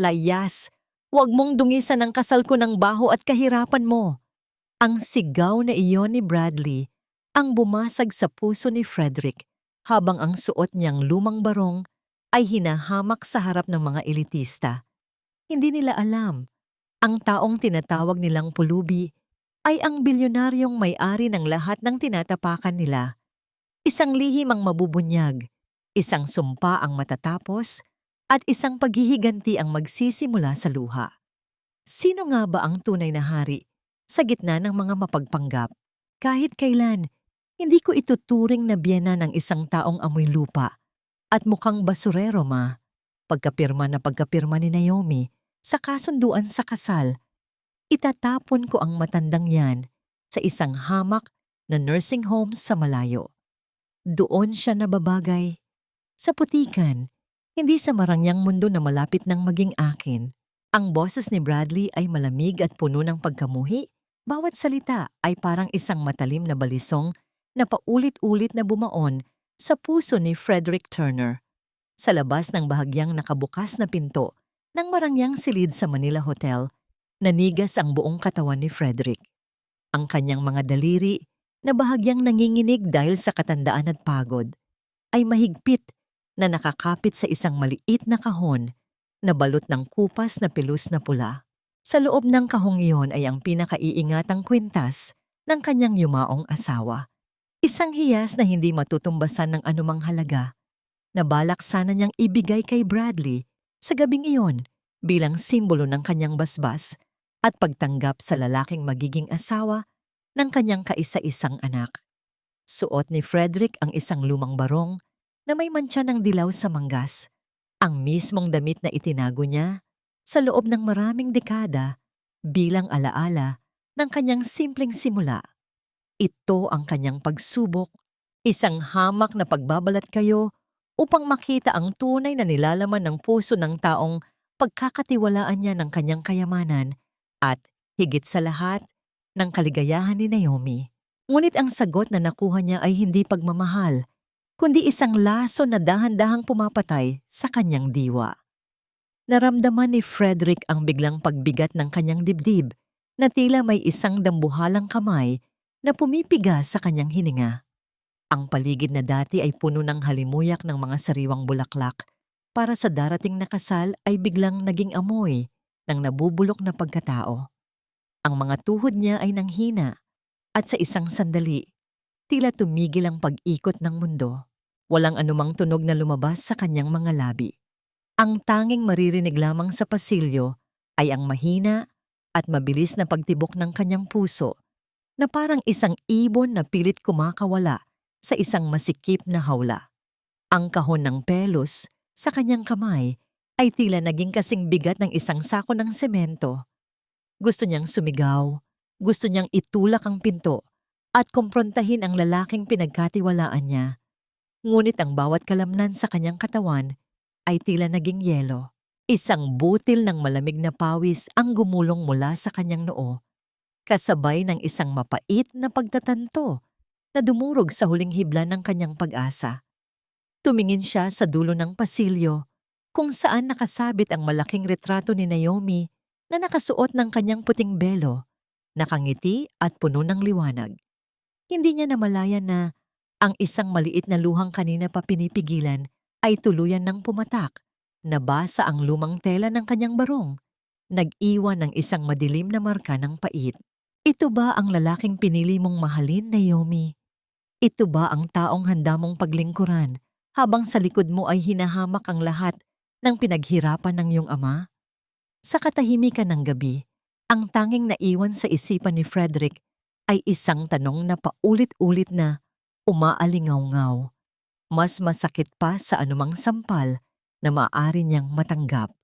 Layas, huwag mong dungisan ang kasal ko ng baho at kahirapan mo. Ang sigaw na iyon ni Bradley ang bumasag sa puso ni Frederick habang ang suot niyang lumang barong ay hinahamak sa harap ng mga elitista. Hindi nila alam, ang taong tinatawag nilang pulubi ay ang bilyonaryong may-ari ng lahat ng tinatapakan nila. Isang lihim ang mabubunyag, isang sumpa ang matatapos, at isang paghihiganti ang magsisimula sa luha. Sino nga ba ang tunay na hari sa gitna ng mga mapagpanggap? Kahit kailan, hindi ko ituturing na biyena ng isang taong amoy lupa at mukhang basurero pagkapirma ni Naomi sa kasunduan sa kasal. Itatapon ko ang matandang yan sa isang hamak na nursing home sa malayo. Doon siya nababagay. Sa putikan, hindi sa marangyang mundo na malapit nang maging akin. Ang boses ni Bradley ay malamig at puno ng pagkamuhi. Bawat salita ay parang isang matalim na balisong na paulit-ulit na bumaon sa puso ni Frederick Turner. Sa labas ng bahagyang nakabukas na pinto ng marangyang silid sa Manila Hotel, nanigas ang buong katawan ni Frederick. Ang kanyang mga daliri na bahagyang nanginginig dahil sa katandaan at pagod, ay mahigpit na nakakapit sa isang maliit na kahon na balot ng kupas na pilus na pula. Sa loob ng kahong iyon ay ang pinakaiingatang kwintas ng kanyang yumaong asawa. Isang hiyas na hindi matutumbasan ng anumang halaga, na balak sana niyang ibigay kay Bradley sa gabing iyon bilang simbolo ng kanyang basbas at pagtanggap sa lalaking magiging asawa ng kanyang kaisa-isang anak. Suot ni Frederick ang isang lumang barong na may mantsa ng dilaw sa manggas, ang mismong damit na itinago niya sa loob ng maraming dekada bilang alaala ng kanyang simpleng simula. Ito ang kanyang pagsubok, isang hamak na pagbabalat kayo upang makita ang tunay na nilalaman ng puso ng taong pagkakatiwalaan niya ng kanyang kayamanan at, higit sa lahat, ng kaligayahan ni Naomi. Ngunit ang sagot na nakuha niya ay hindi pagmamahal, kundi isang laso na dahan-dahang pumapatay sa kanyang diwa. Naramdaman ni Frederick ang biglang pagbigat ng kanyang dibdib na tila may isang dambuhalang kamay na pumipiga sa kanyang hininga. Ang paligid na dati ay puno ng halimuyak ng mga sariwang bulaklak para sa darating na kasal ay biglang naging amoy ng nabubulok na pagkatao. Ang mga tuhod niya ay nanghina at sa isang sandali, tila tumigil ang pag-ikot ng mundo. Walang anumang tunog na lumabas sa kanyang mga labi. Ang tanging maririnig lamang sa pasilyo ay ang mahina at mabilis na pagtibok ng kanyang puso na parang isang ibon na pilit kumakawala sa isang masikip na hawla. Ang kahon ng pelos sa kanyang kamay ay tila naging kasing bigat ng isang sako ng semento. Gusto niyang sumigaw, gusto niyang itulak ang pinto at kumprontahin ang lalaking pinagkatiwalaan niya. Ngunit ang bawat kalamnan sa kanyang katawan ay tila naging yelo. Isang butil ng malamig na pawis ang gumulong mula sa kanyang noo, kasabay ng isang mapait na pagtatanto na dumurog sa huling hibla ng kanyang pag-asa. Tumingin siya sa dulo ng pasilyo kung saan nakasabit ang malaking retrato ni Naomi na nakasuot ng kanyang puting belo, nakangiti at puno ng liwanag. Hindi niya namalayan na ang isang maliit na luhang kanina pa pinipigilan ay tuluyan ng pumatak. Nabasa ang lumang tela ng kanyang barong, nag-iwan ng isang madilim na marka ng pait. Ito ba ang lalaking pinili mong mahalin, Naomi? Ito ba ang taong handa mong paglingkuran habang sa likod mo ay hinahamak ang lahat ng pinaghirapan ng iyong ama? Sa katahimikan ng gabi, ang tanging naiwan sa isipan ni Frederick ay isang tanong na paulit-ulit na umaalingaw-ngaw. Mas masakit pa sa anumang sampal na maaari niyang matanggap.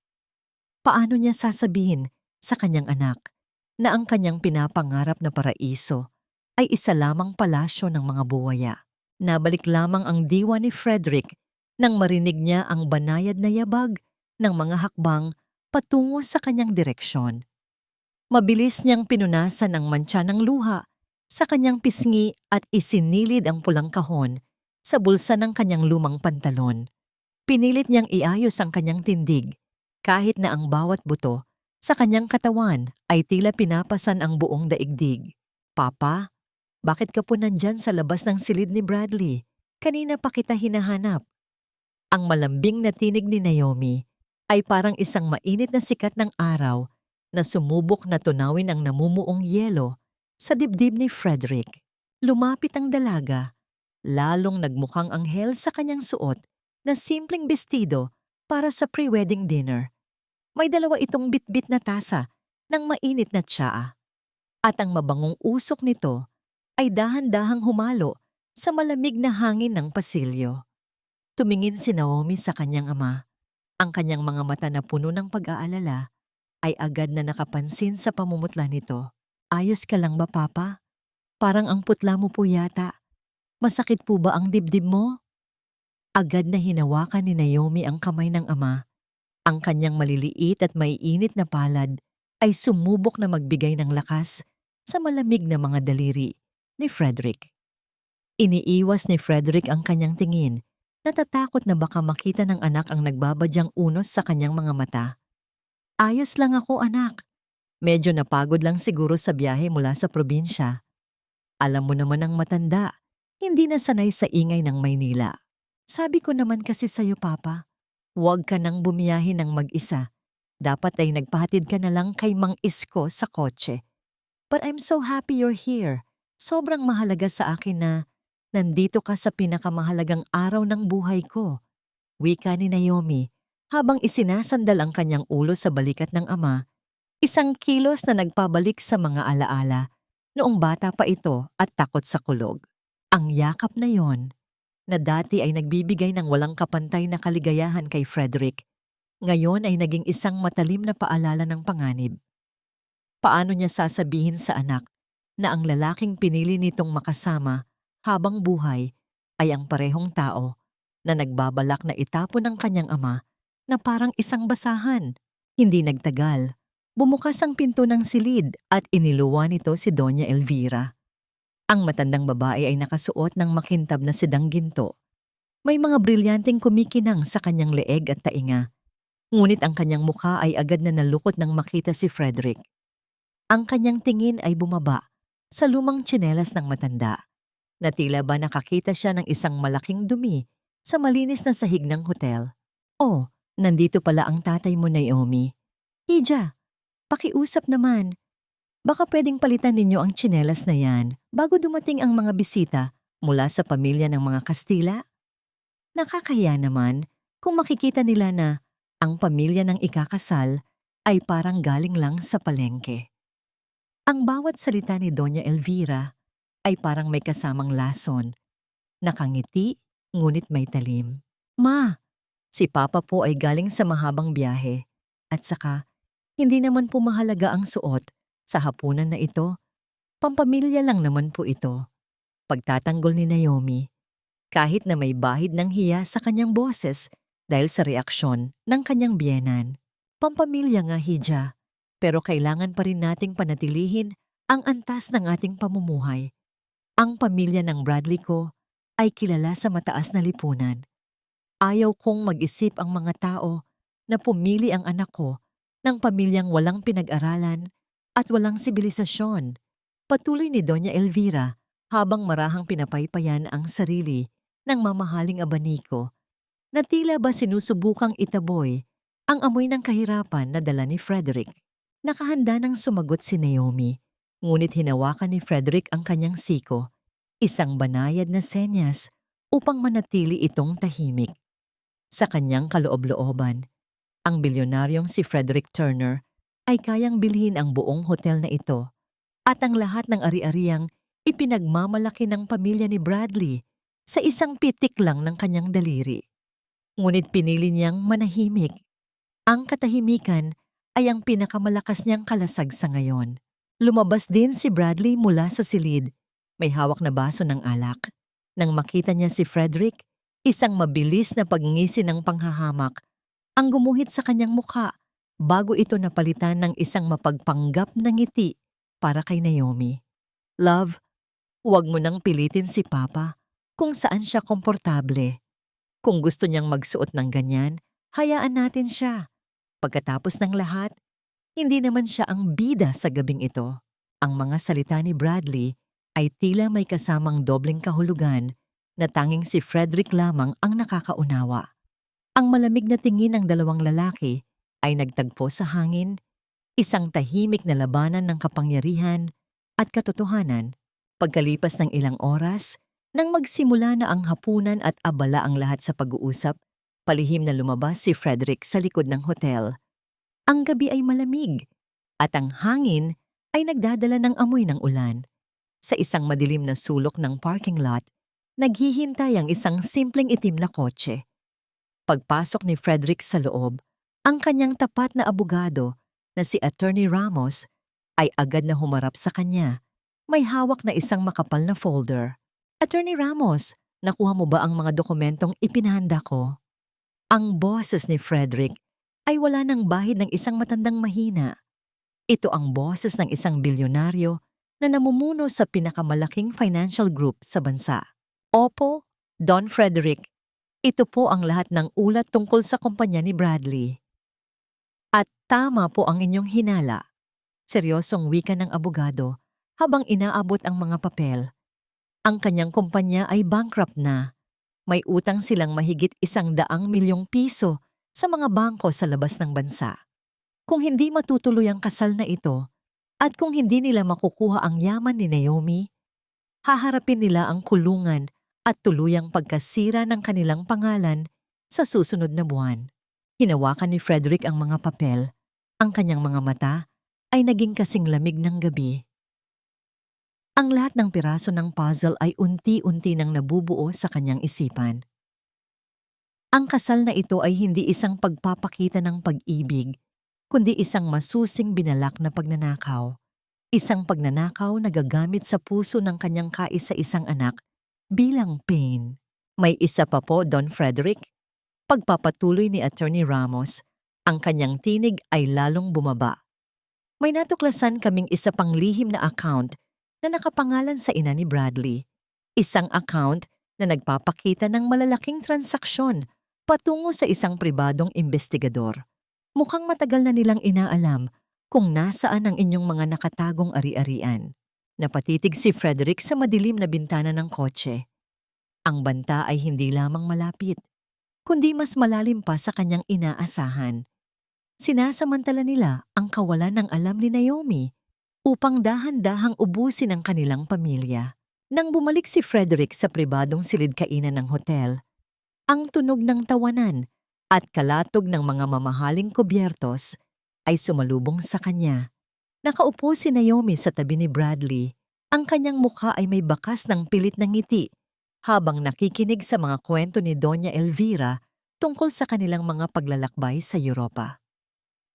Paano niya sasabihin sa kanyang anak na ang kanyang pinapangarap na paraiso ay isa lamang palasyo ng mga buwaya? Nabalik lamang ang diwa ni Frederick nang marinig niya ang banayad na yabag ng mga hakbang patungo sa kanyang direksyon. Mabilis niyang pinunasan ang mantsa ng luha sa kanyang pisngi at isinilid ang pulang kahon sa bulsa ng kanyang lumang pantalon. Pinilit niyang iayos ang kanyang tindig, kahit na ang bawat buto sa kanyang katawan ay tila pinapasan ang buong daigdig. Papa, bakit ka po nandyan sa labas ng silid ni Bradley? Kanina pa kita hinahanap. Ang malambing na tinig ni Naomi ay parang isang mainit na sikat ng araw na sumubok na tunawin ang namumuong yelo sa dibdib ni Frederick. Lumapit ang dalaga, lalong nagmukhang anghel sa kanyang suot na simpleng bestido para sa pre-wedding dinner. May dalawa itong bitbit na tasa ng mainit na tsaa at ang mabangong usok nito ay dahan-dahang humalo sa malamig na hangin ng pasilyo. Tumingin si Naomi sa kanyang ama. Ang kanyang mga mata na puno ng pag-aalala ay agad na nakapansin sa pamumutla nito. Ayos ka lang ba, Papa? Parang ang putla mo po yata. Masakit po ba ang dibdib mo? Agad na hinawakan ni Naomi ang kamay ng ama. Ang kanyang maliliit at maiinit na palad ay sumubok na magbigay ng lakas sa malamig na mga daliri ni Frederick. Iniiwas ni Frederick ang kanyang tingin, natatakot na baka makita ng anak ang nagbabadyang unos sa kanyang mga mata. Ayos lang ako, anak. Medyo napagod lang siguro sa biyahe mula sa probinsya. Alam mo naman ang matanda, hindi na sanay sa ingay ng Maynila. Sabi ko naman kasi sa'yo, Papa, huwag ka nang bumiyahe ng mag-isa. Dapat ay nagpahatid ka na lang kay Mang Isko sa kotse. But I'm so happy you're here. Sobrang mahalaga sa akin na nandito ka sa pinakamahalagang araw ng buhay ko. Wika ni Naomi habang isinasandal ang kanyang ulo sa balikat ng ama, isang kilos na nagpabalik sa mga alaala noong bata pa ito at takot sa kulog. Ang yakap na yon, na dati ay nagbibigay ng walang kapantay na kaligayahan kay Frederick, ngayon ay naging isang matalim na paalala ng panganib. Paano niya sasabihin sa anak na ang lalaking pinili nitong makasama habang buhay ay ang parehong tao na nagbabalak na itapon ng kanyang ama na parang isang basahan? Hindi nagtagal, bumukas ang pinto ng silid at iniluwa nito si Doña Elvira. Ang matandang babae ay nakasuot ng makintab na sidang ginto. May mga brilyanteng kumikinang sa kanyang leeg at tainga. Ngunit ang kanyang mukha ay agad na nalukot nang makita si Frederick. Ang kanyang tingin ay bumaba sa lumang tsinelas ng matanda, na tila ba nakakita siya ng isang malaking dumi sa malinis na sahig ng hotel. Oh, nandito pala ang tatay mo, Naomi. Hija, pakiusap naman. Baka pwedeng palitan ninyo ang tsinelas na yan bago dumating ang mga bisita mula sa pamilya ng mga Kastila. Nakakahiya naman kung makikita nila na ang pamilya ng ikakasal ay parang galing lang sa palengke. Ang bawat salita ni Doña Elvira ay parang may kasamang lason. Nakangiti, ngunit may talim. Ma, si Papa po ay galing sa mahabang biyahe. At saka, hindi naman po mahalaga ang suot sa hapunan na ito. Pampamilya lang naman po ito. Pagtatanggol ni Naomi, kahit na may bahid ng hiya sa kanyang boses dahil sa reaksyon ng kanyang biyenan. Pampamilya nga, Hija, pero kailangan pa rin nating panatilihin ang antas ng ating pamumuhay. Ang pamilya ng Bradley ko ay kilala sa mataas na lipunan. Ayaw kong mag-isip ang mga tao na pumili ang anak ko ng pamilyang walang pinag-aralan at walang sibilisasyon. Patuloy ni Doña Elvira habang marahang pinapaypayan ang sarili ng mamahaling abaniko na tila ba sinusubukang itaboy ang amoy ng kahirapan na dala ni Frederick. Nakahanda nang sumagot si Naomi, ngunit hinawakan ni Frederick ang kanyang siko, isang banayad na senyas upang manatili itong tahimik. Sa kanyang kaloob-looban, ang bilyonaryong si Frederick Turner ay kayang bilhin ang buong hotel na ito at ang lahat ng ari-ariang ipinagmamalaki ng pamilya ni Bradley sa isang pitik lang ng kanyang daliri. Ngunit pinili niyang manahimik. Ang katahimikan ay ang pinakamalakas niyang kalasag sa ngayon. Lumabas din si Bradley mula sa silid. May hawak na baso ng alak. Nang makita niya si Frederick, isang mabilis na pagngisi ng panghahamak ang gumuhit sa kanyang mukha bago ito napalitan ng isang mapagpanggap na ngiti para kay Naomi. Love, huwag mo nang pilitin si Papa kung saan siya komportable. Kung gusto niyang magsuot ng ganyan, hayaan natin siya. Pagkatapos ng lahat, hindi naman siya ang bida sa gabing ito. Ang mga salita ni Bradley ay tila may kasamang dobleng kahulugan na tanging si Frederick lamang ang nakakaunawa. Ang malamig na tingin ng dalawang lalaki ay nagtagpo sa hangin, isang tahimik na labanan ng kapangyarihan at katotohanan. Pagkalipas ng ilang oras, nang magsimula na ang hapunan at abala ang lahat sa pag-uusap, palihim na lumabas si Frederick sa likod ng hotel. Ang gabi ay malamig at ang hangin ay nagdadala ng amoy ng ulan. Sa isang madilim na sulok ng parking lot, naghihintay ang isang simpleng itim na kotse. Pagpasok ni Frederick sa loob, ang kanyang tapat na abogado na si Attorney Ramos ay agad na humarap sa kanya. May hawak na isang makapal na folder. Attorney Ramos, nakuha mo ba ang mga dokumentong ipinahanda ko? Ang boses ni Frederick ay wala ng bahid ng isang matandang mahina. Ito ang boses ng isang bilyonaryo na namumuno sa pinakamalaking financial group sa bansa. Opo, Don Frederick, ito po ang lahat ng ulat tungkol sa kumpanya ni Bradley. At tama po ang inyong hinala. Seryosong wika ng abogado habang inaabot ang mga papel. Ang kanyang kumpanya ay bankrupt na. May utang silang mahigit 100 milyong piso sa mga bangko sa labas ng bansa. Kung hindi matutuloy ang kasal na ito at kung hindi nila makukuha ang yaman ni Naomi, haharapin nila ang kulungan at tuluyang pagkasira ng kanilang pangalan sa susunod na buwan. Hinawakan ni Frederick ang mga papel. Ang kanyang mga mata ay naging kasing lamig ng gabi. Ang lahat ng piraso ng puzzle ay unti-unti nang nabubuo sa kanyang isipan. Ang kasal na ito ay hindi isang pagpapakita ng pag-ibig, kundi isang masusing binalak na pagnanakaw. Isang pagnanakaw na gagamit sa puso ng kanyang kaisa-isang anak bilang pain. May isa pa po, Don Frederick. Pagpapatuloy ni Attorney Ramos, ang kanyang tinig ay lalong bumaba. May natuklasan kaming isa pang lihim na account na nakapangalan sa ina ni Bradley. Isang account na nagpapakita ng malalaking transaksyon patungo sa isang pribadong investigador. Mukhang matagal na nilang inaalam kung nasaan ang inyong mga nakatagong ari-arian. Napatitig si Frederick sa madilim na bintana ng kotse. Ang banta ay hindi lamang malapit, kundi mas malalim pa sa kanyang inaasahan. Sinasamantala nila ang kawalan ng alam ni Naomi upang dahan-dahang ubusin ang kanilang pamilya. Nang bumalik si Frederick sa pribadong silid-kainan ng hotel, ang tunog ng tawanan at kalatog ng mga mamahaling kubyertos ay sumalubong sa kanya. Nakaupo si Naomi sa tabi ni Bradley. Ang kanyang mukha ay may bakas ng pilit na ngiti habang nakikinig sa mga kwento ni Doña Elvira tungkol sa kanilang mga paglalakbay sa Europa.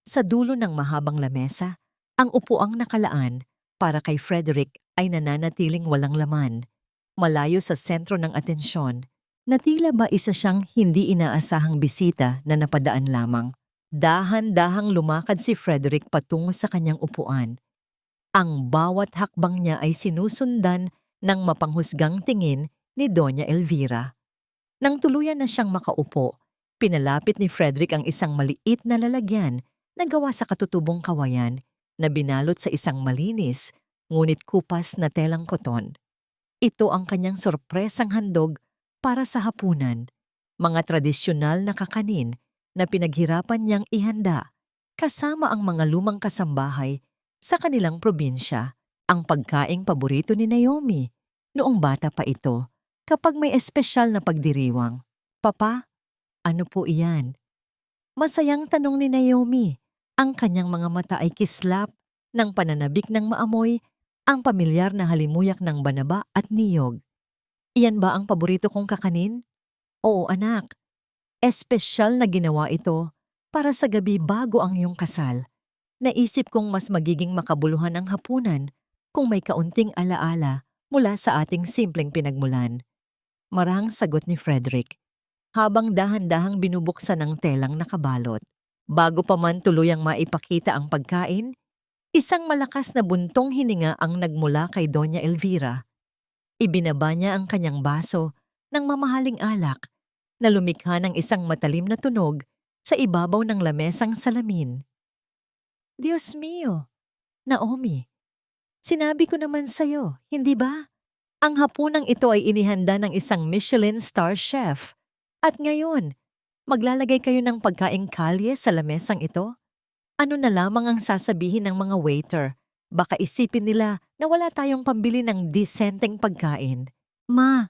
Sa dulo ng mahabang lamesa, ang upuang nakalaan para kay Frederick ay nananatiling walang laman, malayo sa sentro ng atensyon, na tila ba isa siyang hindi inaasahang bisita na napadaan lamang. Dahan-dahang lumakad si Frederick patungo sa kanyang upuan. Ang bawat hakbang niya ay sinusundan ng mapanghusgang tingin ni Doña Elvira. Nang tuluyan na siyang makaupo, pinalapit ni Frederick ang isang maliit na lalagyan na gawa sa katutubong kawayan na binalot sa isang malinis ngunit kupas na telang koton. Ito ang kanyang sorpresang handog para sa hapunan, mga tradisyonal na kakanin na pinaghirapan niyang ihanda kasama ang mga lumang kasambahay sa kanilang probinsya, ang pagkaing paborito ni Naomi noong bata pa ito kapag may espesyal na pagdiriwang. Papa, ano po iyan? Masayang tanong ni Naomi. Ang kanyang mga mata ay kislap ng pananabik ng maamoy ang pamilyar na halimuyak ng banaba at niyog. Iyan ba ang paborito kong kakanin? Oo, anak. Espesyal na ginawa ito para sa gabi bago ang iyong kasal. Naisip kong mas magiging makabuluhan ang hapunan kung may kaunting alaala mula sa ating simpleng pinagmulan. Marahang sagot ni Frederick, habang dahan-dahang binubuksan ng telang nakabalot. Bago pa man tuluyang maipakita ang pagkain, isang malakas na buntong hininga ang nagmula kay Doña Elvira. Ibinaba niya ang kanyang baso ng mamahaling alak na lumikha ng isang matalim na tunog sa ibabaw ng lamesang salamin. Diyos mio, Naomi, sinabi ko naman sa'yo, hindi ba? Ang hapunang ito ay inihanda ng isang Michelin star chef. At ngayon, maglalagay kayo ng pagkaing kalye sa lamesang ito? Ano na lamang ang sasabihin ng mga waiter? Baka isipin nila na wala tayong pambili ng disenteng pagkain. Ma,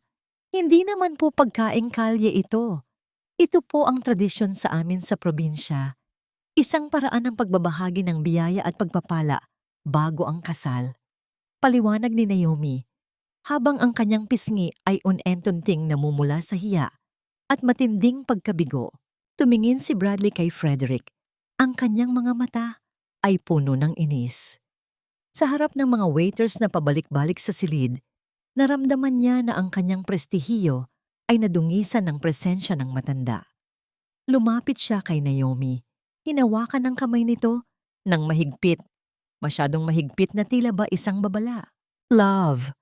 hindi naman po pagkaing kalye ito. Ito po ang tradisyon sa amin sa probinsya. Isang paraan ng pagbabahagi ng biyaya at pagpapala bago ang kasal. Paliwanag ni Naomi, habang ang kanyang pisngi ay unentunting namumula sa hiya at matinding pagkabigo. Tumingin si Bradley kay Frederick. Ang kanyang mga mata ay puno ng inis. Sa harap ng mga waiters na pabalik-balik sa silid, naramdaman niya na ang kanyang prestihiyo ay nadungisan ng presensya ng matanda. Lumapit siya kay Naomi. Hinawakan ang kamay nito ng mahigpit. Masyadong mahigpit na tila ba isang babala. Love,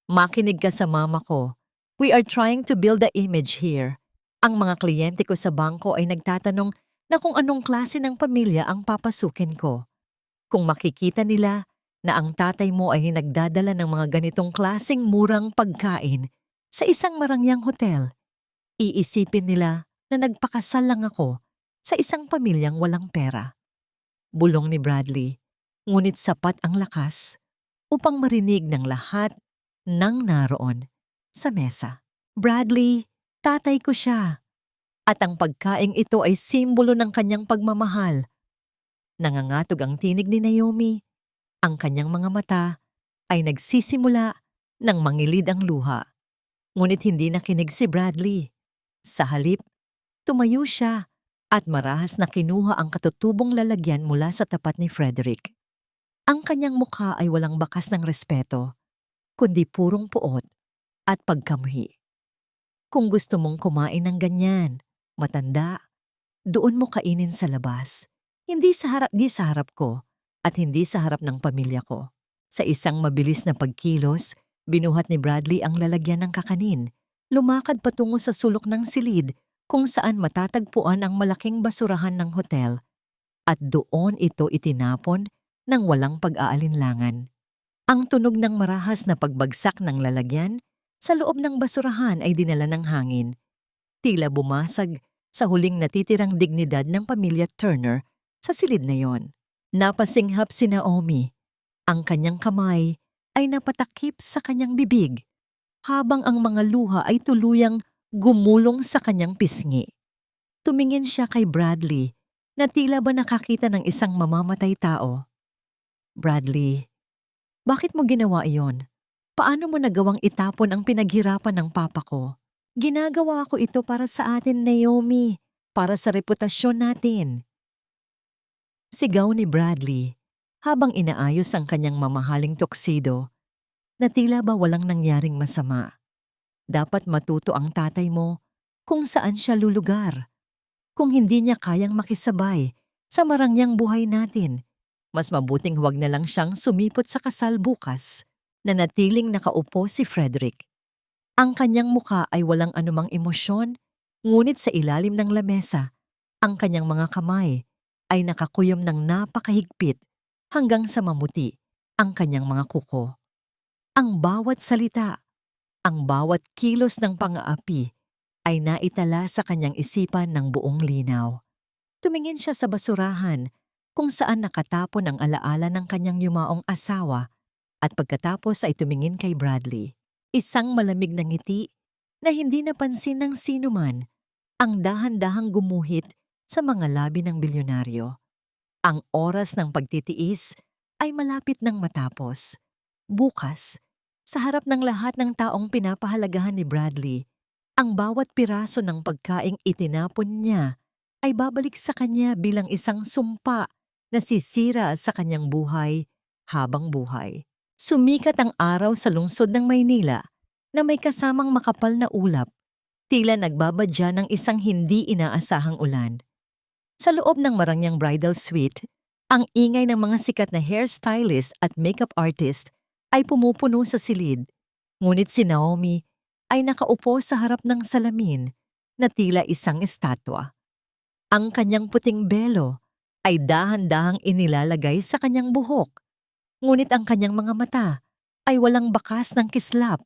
makinig ka sa mama ko. We are trying to build the image here. Ang mga kliyente ko sa bangko ay nagtatanong na kung anong klase ng pamilya ang papasukin ko. Kung makikita nila na ang tatay mo ay nagdadala ng mga ganitong klaseng murang pagkain sa isang marangyang hotel, iisipin nila na nagpakasal lang ako sa isang pamilyang walang pera. Bulong ni Bradley, ngunit sapat ang lakas upang marinig ng lahat ng naroon sa mesa. Bradley, tatay ko siya. At ang pagkaing ito ay simbolo ng kanyang pagmamahal. Nangangatog ang tinig ni Naomi. Ang kanyang mga mata ay nagsisimula ng mangilid ang luha. Ngunit hindi nakinig si Bradley. Sa halip, tumayo siya at marahas na kinuha ang katutubong lalagyan mula sa tapat ni Frederick. Ang kanyang mukha ay walang bakas ng respeto, kundi purong puot at pagkamuhi. Kung gusto mong kumain ng ganyan, matanda, doon mo kainin sa labas. Hindi sa harap ko at hindi sa harap ng pamilya ko. Sa isang mabilis na pagkilos, binuhat ni Bradley ang lalagyan ng kakanin. Lumakad patungo sa sulok ng silid kung saan matatagpuan ang malaking basurahan ng hotel. At doon ito itinapon ng walang pag-aalinlangan. Ang tunog ng marahas na pagbagsak ng lalagyan sa loob ng basurahan ay dinala ng hangin. Tila bumasag sa huling natitirang dignidad ng pamilya Turner sa silid na yon. Napasinghap si Naomi. Ang kanyang kamay ay napatakip sa kanyang bibig, habang ang mga luha ay tuluyang gumulong sa kanyang pisngi. Tumingin siya kay Bradley na tila ba nakakita ng isang mamamatay tao. Bradley, bakit mo ginawa iyon? Paano mo nagawang itapon ang pinaghirapan ng papa ko? Ginagawa ko ito para sa atin, Naomi, para sa reputasyon natin. Sigaw ni Bradley habang inaayos ang kanyang mamahaling tuxedo na tila ba walang nangyaring masama. Dapat matuto ang tatay mo kung saan siya lulugar. Kung hindi niya kayang makisabay sa marangyang buhay natin, mas mabuting huwag na lang siyang sumipot sa kasal bukas. Nanatiling nakaupo si Frederick. Ang kanyang mukha ay walang anumang emosyon, ngunit sa ilalim ng lamesa, ang kanyang mga kamay ay nakakuyom ng napakahigpit hanggang sa mamuti ang kanyang mga kuko. Ang bawat salita, ang bawat kilos ng pang-aapi ay naitala sa kanyang isipan ng buong linaw. Tumingin siya sa basurahan kung saan nakatapon ang alaala ng kanyang yumaong asawa at pagkatapos ay tumingin kay Bradley. Isang malamig na ngiti na hindi napansin ng sinuman ang dahan-dahang gumuhit sa mga labi ng bilyonaryo. Ang oras ng pagtitiis ay malapit nang matapos. Bukas, sa harap ng lahat ng taong pinapahalagahan ni Bradley, ang bawat piraso ng pagkaing itinapon niya ay babalik sa kanya bilang isang sumpa na sisira sa kanyang buhay habang buhay. Sumikat ang araw sa lungsod ng Maynila na may kasamang makapal na ulap, tila nagbabadya ng isang hindi inaasahang ulan. Sa loob ng marangyang bridal suite, ang ingay ng mga sikat na hairstylist at makeup artist ay pumupuno sa silid, ngunit si Naomi ay nakaupo sa harap ng salamin na tila isang estatwa. Ang kanyang puting belo ay dahan-dahang inilalagay sa kanyang buhok, ngunit ang kanyang mga mata ay walang bakas ng kislap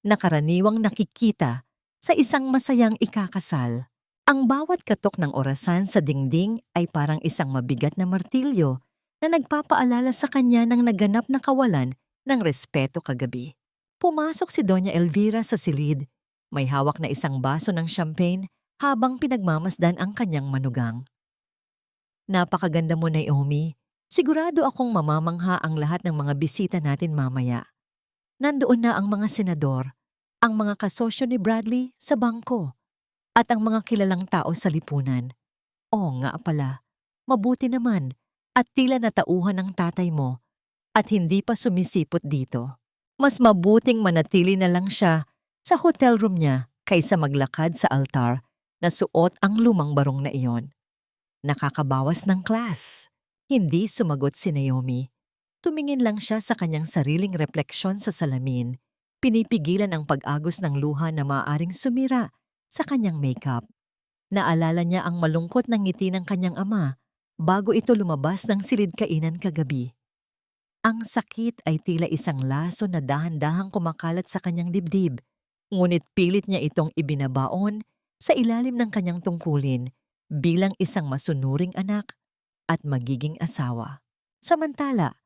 na karaniwang nakikita sa isang masayang ikakasal. Ang bawat katok ng orasan sa dingding ay parang isang mabigat na martilyo na nagpapaalala sa kanya ng naganap na kawalan ng respeto kagabi. Pumasok si Doña Elvira sa silid. May hawak na isang baso ng champagne habang pinagmamasdan ang kanyang manugang. Napakaganda mo, Naomi. Sigurado akong mamamangha ang lahat ng mga bisita natin mamaya. Nandoon na ang mga senador, ang mga kasosyo ni Bradley sa bangko, at ang mga kilalang tao sa lipunan. Oo nga pala, mabuti naman at tila natauhan ng tatay mo at hindi pa sumisipot dito. Mas mabuting manatili na lang siya sa hotel room niya kaysa maglakad sa altar na suot ang lumang barong na iyon. Nakakabawas ng class. Hindi sumagot si Naomi. Tumingin lang siya sa kanyang sariling refleksyon sa salamin. Pinipigilan ang pag-agos ng luha na maaaring sumira sa kanyang makeup. Naalala niya ang malungkot na ngiti ng kanyang ama bago ito lumabas ng silid kainan kagabi. Ang sakit ay tila isang laso na dahan-dahang kumakalat sa kanyang dibdib, ngunit pilit niya itong ibinabaon sa ilalim ng kanyang tungkulin bilang isang masunuring anak at magiging asawa. Samantala,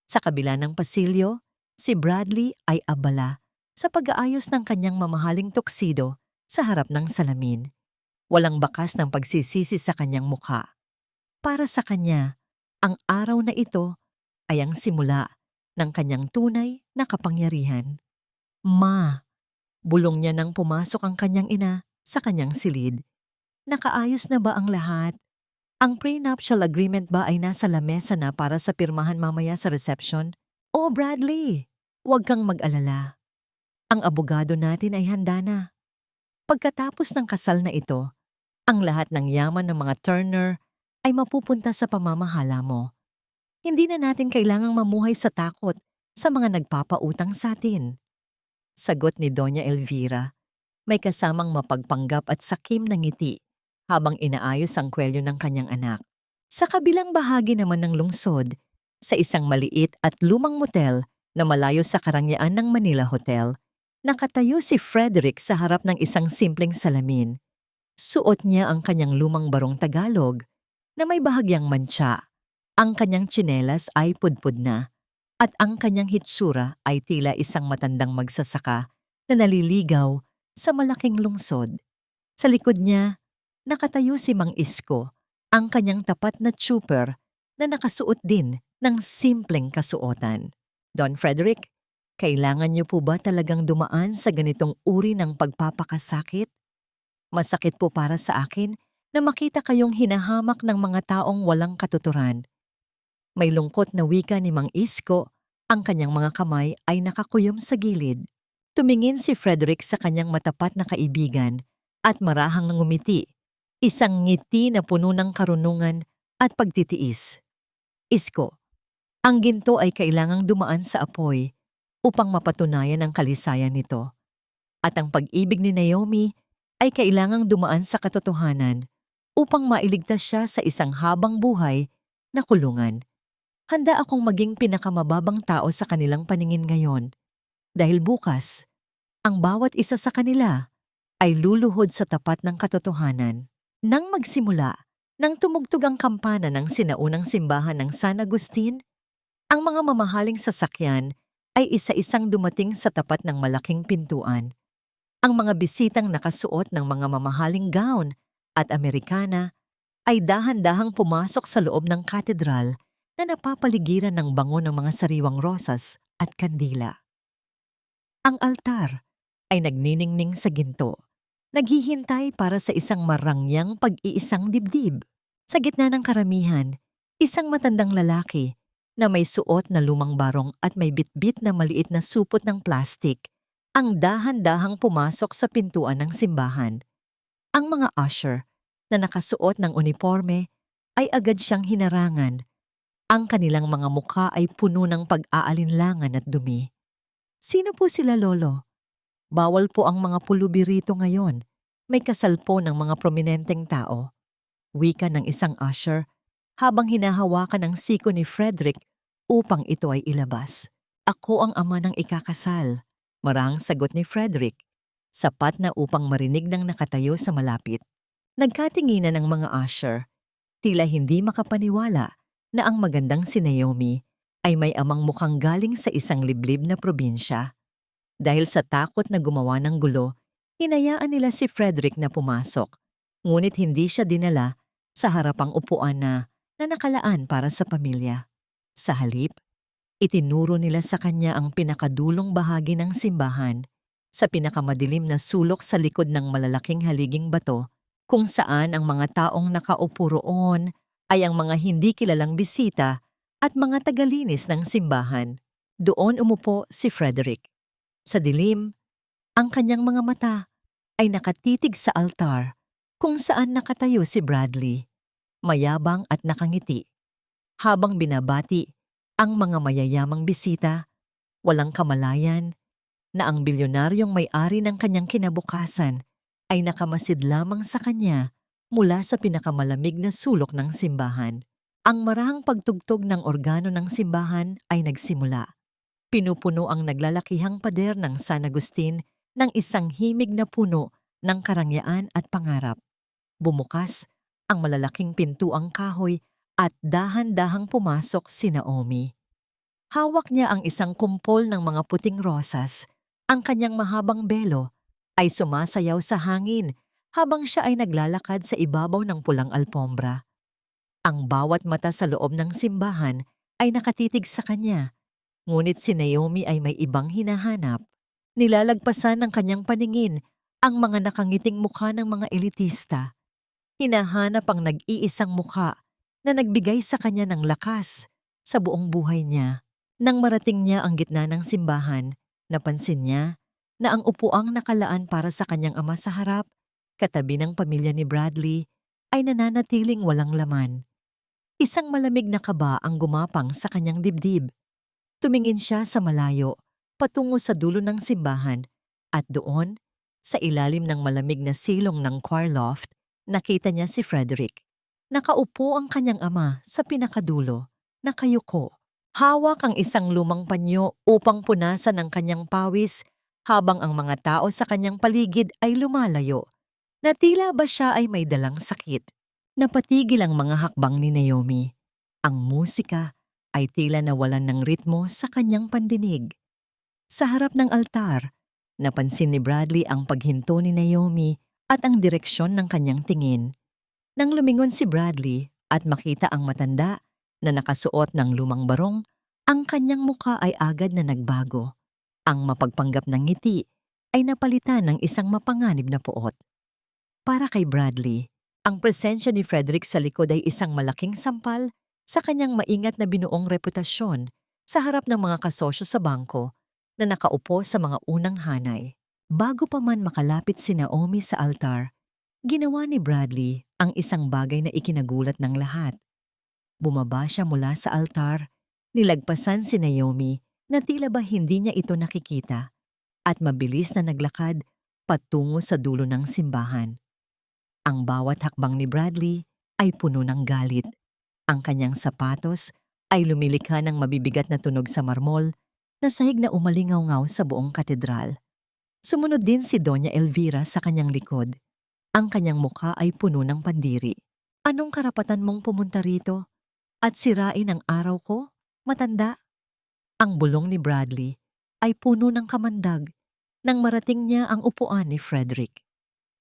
sa kabila ng pasilyo, si Bradley ay abala sa pag-aayos ng kanyang mamahaling tuxedo sa harap ng salamin. Walang bakas ng pagsisisi sa kanyang mukha. Para sa kanya, ang araw na ito ay ang simula ng kanyang tunay na kapangyarihan. Ma, bulong niya nang pumasok ang kanyang ina sa kanyang silid. Nakaayos na ba ang lahat? Ang prenuptial agreement ba ay nasa lamesa na para sa pirmahan mamaya sa reception? Oh, Bradley, huwag kang mag-alala. Ang abogado natin ay handa na. Pagkatapos ng kasal na ito, ang lahat ng yaman ng mga Turner ay mapupunta sa pamamahala mo. Hindi na natin kailangang mamuhay sa takot sa mga nagpapautang sa atin. Sagot ni Doña Elvira, may kasamang mapagpanggap at sakim na ngiti habang inaayos ang kwelyo ng kanyang anak. Sa kabilang bahagi naman ng lungsod, sa isang maliit at lumang motel na malayo sa karangyaan ng Manila Hotel, nakatayo si Frederick sa harap ng isang simpleng salamin. Suot niya ang kanyang lumang barong Tagalog na may bahagyang mantsa. Ang kanyang tsinelas ay pudpud na at ang kanyang hitsura ay tila isang matandang magsasaka na naliligaw sa malaking lungsod. Sa likod niya, nakatayo si Mang Isko, ang kanyang tapat na trooper na nakasuot din ng simpleng kasuotan. Don Frederick, kailangan niyo po ba talagang dumaan sa ganitong uri ng pagpapakasakit? Masakit po para sa akin na makita kayong hinahamak ng mga taong walang katuturan. May lungkot na wika ni Mang Isko, ang kanyang mga kamay ay nakakuyom sa gilid. Tumingin si Frederick sa kanyang matapat na kaibigan at marahang ngumiti, isang ngiti na puno ng karunungan at pagtitiis. Isko, ang ginto ay kailangang dumaan sa apoy upang mapatunayan ang kalisayan nito. At ang pag-ibig ni Naomi ay kailangang dumaan sa katotohanan upang mailigtas siya sa isang habang buhay na kulungan. Handa akong maging pinakamababang tao sa kanilang paningin ngayon dahil bukas, ang bawat isa sa kanila ay luluhod sa tapat ng katotohanan. Nang magsimula, nang tumugtog ang kampana ng sinaunang simbahan ng San Agustin, ang mga mamahaling sasakyan ay isa-isang dumating sa tapat ng malaking pintuan. Ang mga bisitang nakasuot ng mga mamahaling gown at Amerikana ay dahan-dahang pumasok sa loob ng katedral na napapaligiran ng bango ng mga sariwang rosas at kandila. Ang altar ay nagniningning sa ginto, naghihintay para sa isang marangyang pag-iisang dibdib. Sa gitna ng karamihan, isang matandang lalaki na may suot na lumang barong at may bitbit na maliit na supot ng plastik ang dahan-dahang pumasok sa pintuan ng simbahan. Ang mga usher na nakasuot ng uniforme ay agad siyang hinarangan. Ang kanilang mga mukha ay puno ng pag-aalinlangan at dumi. Sino po sila, Lolo? Bawal po ang mga pulubi rito ngayon. May kasal po ng mga prominenteng tao. Wika ng isang usher habang hinahawakan ang siko ni Frederick upang ito ay ilabas. Ako ang ama ng ikakasal, marahang sagot ni Frederick, sapat na upang marinig ng nakatayo sa malapit. Nagkatinginan ng mga usher, tila hindi makapaniwala na ang magandang si Naomi ay may amang mukhang galing sa isang liblib na probinsya. Dahil sa takot na gumawa ng gulo, hinayaan nila si Frederick na pumasok, ngunit hindi siya dinala sa harapang upuan na nakalaan para sa pamilya. Sa halip, itinuro nila sa kanya ang pinakadulong bahagi ng simbahan, sa pinakamadilim na sulok sa likod ng malalaking haliging bato, kung saan ang mga taong nakaupo roon ay ang mga hindi kilalang bisita at mga tagalinis ng simbahan. Doon umupo si Frederick. Sa dilim, ang kanyang mga mata ay nakatitig sa altar kung saan nakatayo si Bradley, mayabang at nakangiti. Habang binabati ang mga mayayamang bisita, walang kamalayan na ang bilyonaryong may-ari ng kanyang kinabukasan ay nakamasid lamang sa kanya mula sa pinakamalamig na sulok ng simbahan. Ang marahang pagtugtog ng organo ng simbahan ay nagsimula. Pinupuno ang naglalakihang pader ng San Agustin ng isang himig na puno ng karangyaan at pangarap. Bumukas ang malalaking pintuang kahoy at dahan-dahang pumasok si Naomi. Hawak niya ang isang kumpol ng mga puting rosas. Ang kanyang mahabang belo ay sumasayaw sa hangin habang siya ay naglalakad sa ibabaw ng pulang alpombra. Ang bawat mata sa loob ng simbahan ay nakatitig sa kanya. Ngunit si Naomi ay may ibang hinahanap. Nilalagpasan ng kanyang paningin ang mga nakangiting mukha ng mga elitista. Hinahanap ang nag-iisang mukha na nagbigay sa kanya ng lakas sa buong buhay niya. Nang marating niya ang gitna ng simbahan, napansin niya na ang upuang nakalaan para sa kanyang ama sa harap, katabi ng pamilya ni Bradley, ay nananatiling walang laman. Isang malamig na kaba ang gumapang sa kanyang dibdib. Tumingin siya sa malayo, patungo sa dulo ng simbahan, at doon, sa ilalim ng malamig na silong ng choir loft, nakita niya si Frederick. Nakaupo ang kanyang ama sa pinakadulo, nakayuko. Hawak ang isang lumang panyo upang punasan ang kanyang pawis habang ang mga tao sa kanyang paligid ay lumalayo, na tila ba siya ay may dalang sakit. Napatigil ang mga hakbang ni Naomi. Ang musika ay tila nawalan ng ritmo sa kanyang pandinig. Sa harap ng altar, napansin ni Bradley ang paghinto ni Naomi at ang direksyon ng kanyang tingin. Nang lumingon si Bradley at makita ang matanda na nakasuot ng lumang barong, ang kanyang muka ay agad na nagbago. Ang mapagpanggap ng ngiti ay napalitan ng isang mapanganib na puot. Para kay Bradley, ang presensya ni Frederick sa likod ay isang malaking sampal sa kanyang maingat na binuong reputasyon sa harap ng mga kasosyo sa bangko na nakaupo sa mga unang hanay. Bago pa man makalapit si Naomi sa altar, ginawa ni Bradley ang isang bagay na ikinagulat ng lahat. Bumaba siya mula sa altar, nilagpasan si Naomi na tila ba hindi niya ito nakikita, at mabilis na naglakad patungo sa dulo ng simbahan. Ang bawat hakbang ni Bradley ay puno ng galit. Ang kanyang sapatos ay lumilikha ng mabibigat na tunog sa marmol na sahig na umalingaw-ngaw sa buong katedral. Sumunod din si Doña Elvira sa kanyang likod. Ang kanyang mukha ay puno ng pandiri. Anong karapatan mong pumunta rito at sirain ang araw ko, matanda? Ang bulong ni Bradley ay puno ng kamandag nang marating niya ang upuan ni Frederick.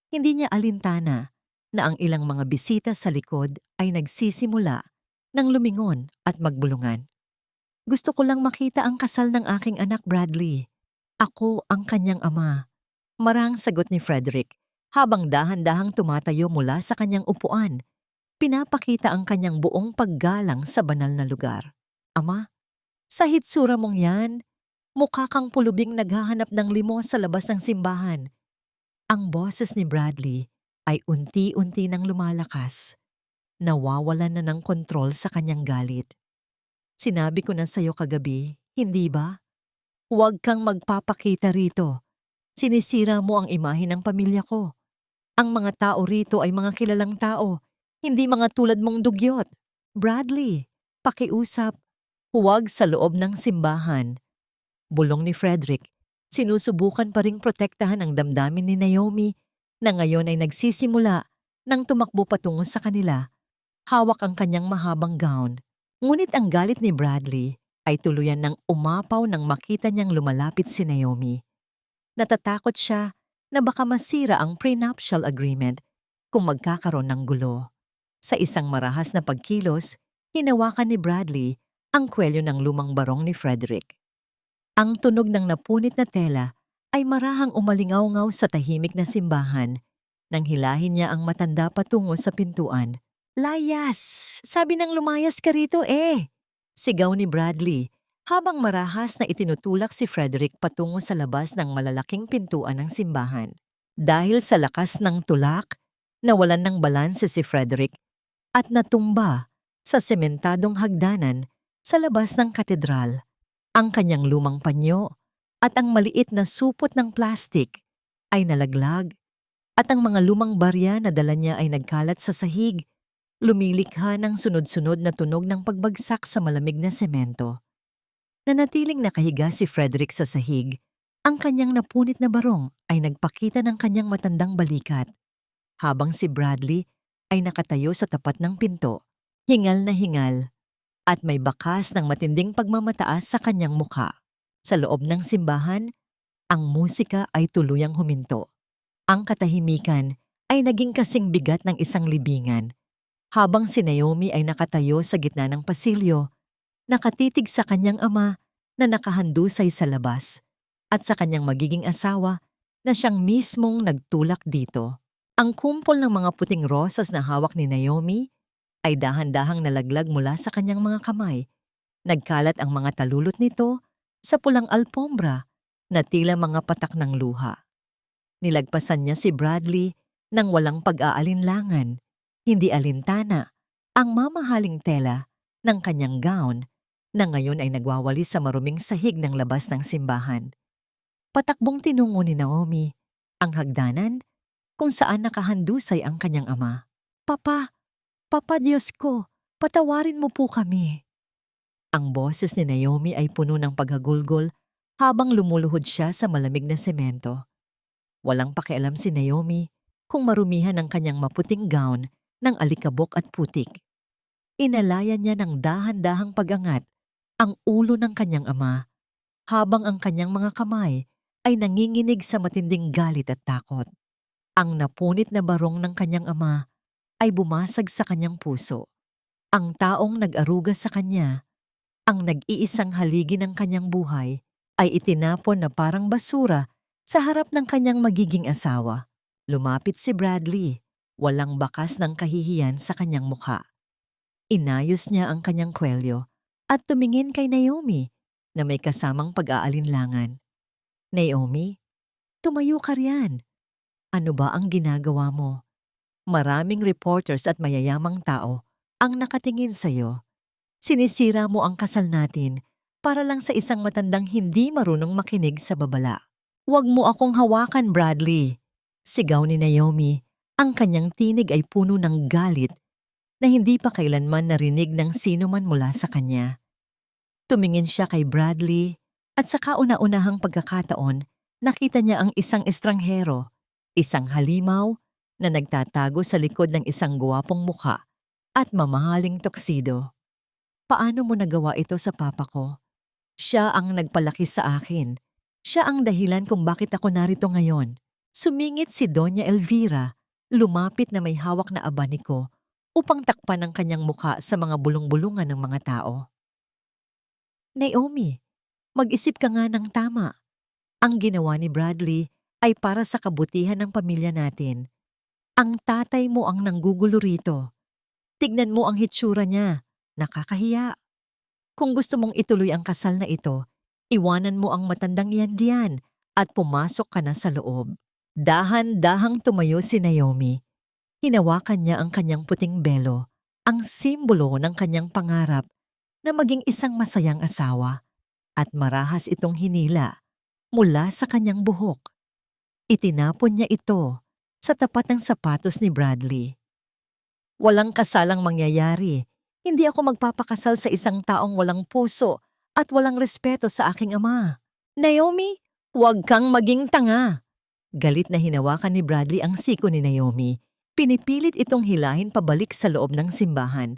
Hindi niya alintana na ang ilang mga bisita sa likod ay nagsisimula nang lumingon at magbulungan. Gusto ko lang makita ang kasal ng aking anak, Bradley. Ako ang kanyang ama. Marang sagot ni Frederick habang dahan-dahang tumatayo mula sa kanyang upuan. Pinapakita ang kanyang buong paggalang sa banal na lugar. Ama, sa hitsura mong yan, mukha kang pulubing naghahanap ng limos sa labas ng simbahan. Ang boses ni Bradley ay unti-unti nang lumalakas. Nawawalan na ng kontrol sa kanyang galit. Sinabi ko na sa'yo kagabi, hindi ba? Huwag kang magpapakita rito. Sinisira mo ang imahe ng pamilya ko. Ang mga tao rito ay mga kilalang tao, Hindi mga tulad mong dugyot. Bradley, pakiusap, huwag sa loob ng simbahan. Bulong ni Frederick, sinusubukan pa ring protektahan ang damdamin ni Naomi na ngayon ay nagsisimula nang tumakbo patungo sa kanila. Hawak ang kanyang mahabang gown. Ngunit ang galit ni Bradley ay tuluyan ng umapaw nang makita niyang lumalapit si Naomi. Natatakot siya na baka masira ang prenuptial agreement kung magkakaroon ng gulo. Sa isang marahas na pagkilos, hinawakan ni Bradley ang kwelyo ng lumang barong ni Frederick. Ang tunog ng napunit na tela ay marahang umalingaw-ngaw sa tahimik na simbahan nang hilahin niya ang matanda patungo sa pintuan. "Layas! Sabi ng lumayas ka rito eh!" Sigaw ni Bradley habang marahas na itinutulak si Frederick patungo sa labas ng malalaking pintuan ng simbahan. Dahil sa lakas ng tulak, nawalan ng balanse si Frederick at natumba sa sementadong hagdanan sa labas ng katedral. Ang kanyang lumang panyo at ang maliit na supot ng plastik ay nalaglag at ang mga lumang barya na dala niya ay nagkalat sa sahig, lumilikha ng sunod-sunod na tunog ng pagbagsak sa malamig na semento. Nanatiling nakahiga si Frederick sa sahig. Ang kanyang napunit na barong ay nagpakita ng kanyang matandang balikat, habang si Bradley ay nakatayo sa tapat ng pinto, hingal na hingal, at may bakas ng matinding pagmamataas sa kanyang mukha. Sa loob ng simbahan, ang musika ay tuluyang huminto. Ang katahimikan ay naging kasing bigat ng isang libingan, habang si Naomi ay nakatayo sa gitna ng pasilyo, nakatitig sa kanyang ama na nakahandusay sa labas, at sa kanyang magiging asawa na siyang mismong nagtulak dito. Ang kumpol ng mga puting rosas na hawak ni Naomi ay dahan-dahang nalaglag mula sa kanyang mga kamay. Nagkalat ang mga talulot nito sa pulang alpombra na tila mga patak ng luha. Nilagpasan niya si Bradley nang walang pag-aalinlangan, hindi alintana, ang mamahaling tela ng kanyang gown na ngayon ay nagwawali sa maruming sahig ng labas ng simbahan. Patakbong tinungo ni Naomi ang hagdanan kung saan nakahandusay ang kanyang ama. "Papa! Papa, Diyos ko! Patawarin mo po kami!" Ang boses ni Naomi ay puno ng paghagulgol habang lumuluhod siya sa malamig na semento. Walang pakialam si Naomi kung marumihan ang kanyang maputing gown ng alikabok at putik. Inalayan niya ng dahan-dahang pagangat ang ulo ng kanyang ama habang ang kanyang mga kamay ay nanginginig sa matinding galit at takot. Ang napunit na barong ng kanyang ama ay bumasag sa kanyang puso. Ang taong nag-aruga sa kanya, ang nag-iisang haligi ng kanyang buhay, ay itinapon na parang basura sa harap ng kanyang magiging asawa. Lumapit si Bradley, walang bakas ng kahihiyan sa kanyang mukha. Inayos niya ang kanyang kwelyo at tumingin kay Naomi na may kasamang pag-aalinlangan. "Naomi, tumayo ka riyan. Ano ba ang ginagawa mo? Maraming reporters at mayayamang tao ang nakatingin sa'yo. Sinisira mo ang kasal natin para lang sa isang matandang hindi marunong makinig sa babala." "Huwag mo akong hawakan, Bradley!" Sigaw ni Naomi. Ang kanyang tinig ay puno ng galit na hindi pa kailanman narinig ng sino man mula sa kanya. Tumingin siya kay Bradley at sa kauna-unahang pagkakataon, nakita niya ang isang estranghero, isang halimaw na nagtatago sa likod ng isang guwapong mukha at mamahaling tuksido. "Paano mo nagawa ito sa papa ko? Siya ang nagpalaki sa akin. Siya ang dahilan kung bakit ako narito ngayon." Sumingit si Doña Elvira, lumapit na may hawak na abaniko upang takpan ang kanyang mukha sa mga bulong-bulungan ng mga tao. "Naomi, mag-isip ka nga ng tama. Ang ginawa ni Bradley ay para sa kabutihan ng pamilya natin. Ang tatay mo ang nanggugulo rito. Tignan mo ang hitsura niya, nakakahiya. Kung gusto mong ituloy ang kasal na ito, iwanan mo ang matandang yan diyan at pumasok ka na sa loob." Dahan-dahang tumayo si Naomi. Hinawakan niya ang kanyang puting belo, ang simbolo ng kanyang pangarap na maging isang masayang asawa, at marahas itong hinila mula sa kanyang buhok. Itinapon niya ito sa tapat ng sapatos ni Bradley. Walang kasalang mangyayari. Hindi ako magpapakasal sa isang taong walang puso at walang respeto sa aking ama. Naomi, huwag kang maging tanga. Galit na hinawakan ni Bradley ang siko ni Naomi. Pinipilit itong hilahin pabalik sa loob ng simbahan.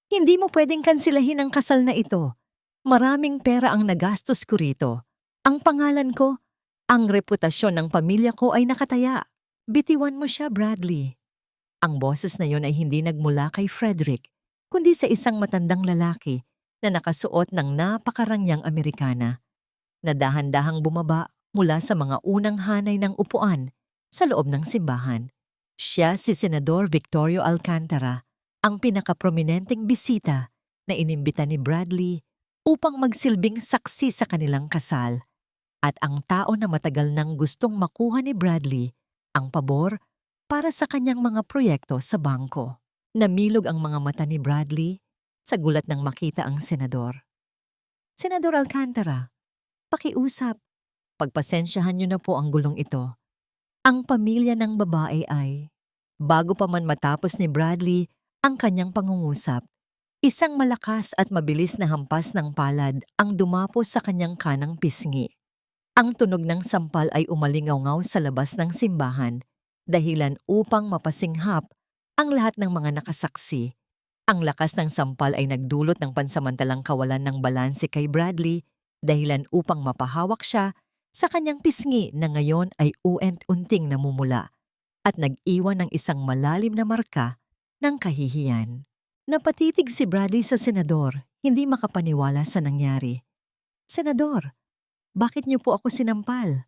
Hindi mo pwedeng kansilahin ang kasal na ito. Maraming pera ang nagastos ko rito. Ang pangalan ko, ang reputasyon ng pamilya ko ay nakataya. Bitiwan mo siya, Bradley. Ang boses na yon ay hindi nagmula kay Frederick, kundi sa isang matandang lalaki na nakasuot ng napakarangyang Amerikana, na dahan-dahang bumaba mula sa mga unang hanay ng upuan sa loob ng simbahan. Siya si Senador Victorio Alcantara, ang pinakaprominenteng bisita na inimbita ni Bradley upang magsilbing saksi sa kanilang kasal, at ang tao na matagal nang gustong makuha ni Bradley ang pabor para sa kanyang mga proyekto sa bangko. Namilog ang mga mata ni Bradley sa gulat nang makita ang senador. Senador Alcantara, pakiusap. Pagpasensyahan niyo na po ang gulong ito. Ang pamilya ng babae ay, bago pa man matapos ni Bradley ang kanyang pangungusap, isang malakas at mabilis na hampas ng palad ang dumapos sa kanyang kanang pisngi. Ang tunog ng sampal ay umalingaw-ngaw sa labas ng simbahan, dahilan upang mapasinghap ang lahat ng mga nakasaksi. Ang lakas ng sampal ay nagdulot ng pansamantalang kawalan ng balanse kay Bradley, dahilan upang mapahawak siya sa kanyang pisngi na ngayon ay uent-unting namumula at nag-iwan ng isang malalim na marka ng kahihiyan. Napatitig si Bradley sa senador, hindi makapaniwala sa nangyari. Senador, bakit niyo po ako sinampal?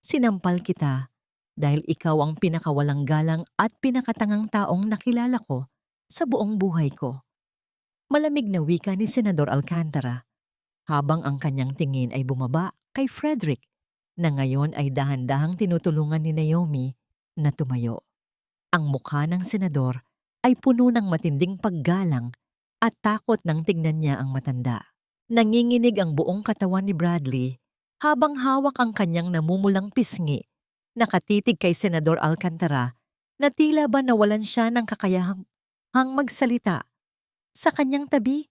Sinampal kita dahil ikaw ang pinakawalang galang at pinakatangang taong nakilala ko sa buong buhay ko. Malamig na wika ni Senador Alcantara, habang ang kanyang tingin ay bumaba kay Frederick, na ngayon ay dahan-dahang tinutulungan ni Naomi na tumayo. Ang mukha ng senador ay puno ng matinding paggalang at takot nang tignan niya ang matanda. Nanginginig ang buong katawan ni Bradley habang hawak ang kanyang namumulang pisngi, nakatitig kay Senador Alcantara na tila ba nawalan siya ng kakayahang magsalita. Sa kanyang tabi,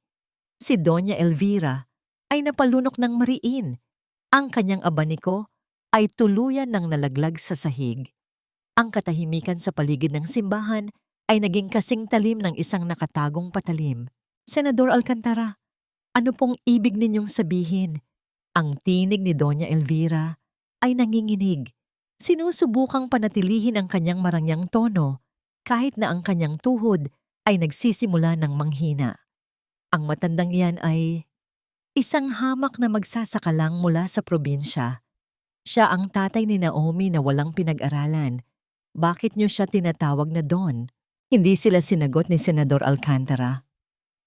si Doña Elvira ay napalunok ng mariin. Ang kanyang abaniko ay tuluyan ng nalaglag sa sahig. Ang katahimikan sa paligid ng simbahan ay naging kasing talim ng isang nakatagong patalim. Senador Alcantara, ano pong ibig ninyong sabihin? Ang tinig ni Doña Elvira ay nanginginig. Sinusubukang panatilihin ang kanyang marangyang tono kahit na ang kanyang tuhod ay nagsisimula ng manghina. Ang matandang iyan ay isang hamak na magsasakalang mula sa probinsya. Siya ang tatay ni Naomi na walang pinag-aralan. Bakit niyo siya tinatawag na Don? Hindi sila sinagot ni Senador Alcantara.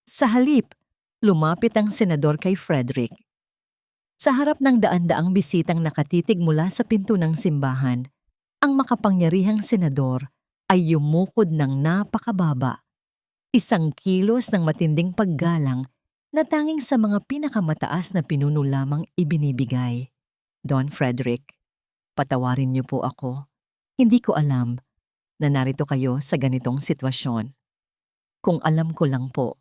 Sa halip, lumapit ang senador kay Frederick. Sa harap ng daan-daang bisitang nakatitig mula sa pinto ng simbahan, ang makapangyarihang senador ay yumukod ng napakababa. Isang kilos ng matinding paggalang na tanging sa mga pinakamataas na pinuno lamang ibinibigay. Don Frederick, patawarin niyo po ako. Hindi ko alam na narito kayo sa ganitong sitwasyon. Kung alam ko lang po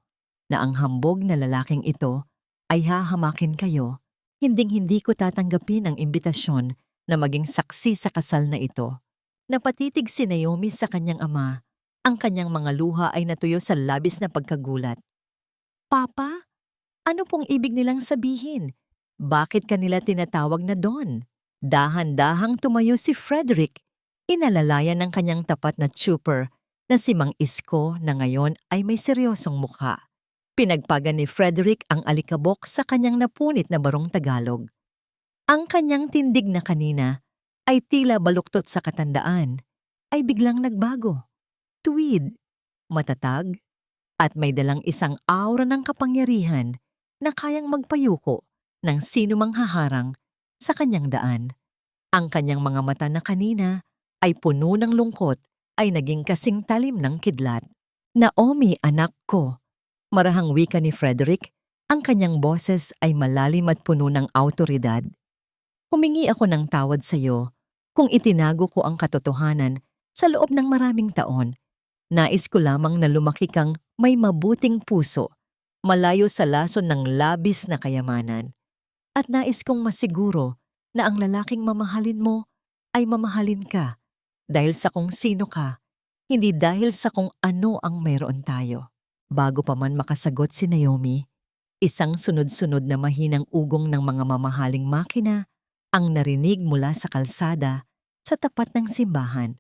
na ang hambog na lalaking ito ay hahamakin kayo, hinding-hindi ko tatanggapin ang imbitasyon na maging saksi sa kasal na ito. Napatitig si Naomi sa kanyang ama. Ang kanyang mga luha ay natuyo sa labis na pagkagulat. Papa, ano pong ibig nilang sabihin? Bakit kanila tinatawag na Don? Dahan-dahang tumayo si Frederick. Inalalayan ng kanyang tapat na trooper na si Mang Isko na ngayon ay may seryosong mukha. Pinagpagan ni Frederick ang alikabok sa kanyang napunit na barong Tagalog. Ang kanyang tindig na kanina ay tila baluktot sa katandaan, ay biglang nagbago. Tuwid, matatag, at may dalang isang aura ng kapangyarihan na kayang magpayuko ng sino mang haharang sa kanyang daan. Ang kanyang mga mata na kanina ay puno ng lungkot ay naging kasing talim ng kidlat. Naomi, anak ko. Marahang wika ni Frederick, ang kanyang boses ay malalim at puno ng awtoridad. Humingi ako ng tawad sa iyo kung itinago ko ang katotohanan sa loob ng maraming taon. Nais ko lamang na lumaki kang may mabuting puso, malayo sa lason ng labis na kayamanan. At nais kong masiguro na ang lalaking mamahalin mo ay mamahalin ka dahil sa kung sino ka, hindi dahil sa kung ano ang mayroon tayo. Bago pa man makasagot si Naomi, isang sunod-sunod na mahinang ugong ng mga mamahaling makina ang narinig mula sa kalsada sa tapat ng simbahan.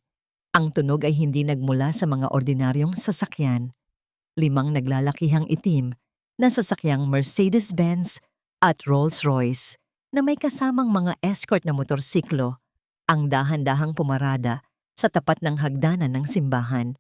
Ang tunog ay hindi nagmula sa mga ordinaryong sasakyan. 5 naglalakihang itim na sasakyang Mercedes-Benz at Rolls-Royce na may kasamang mga escort na motorsiklo ang dahan-dahang pumarada sa tapat ng hagdanan ng simbahan.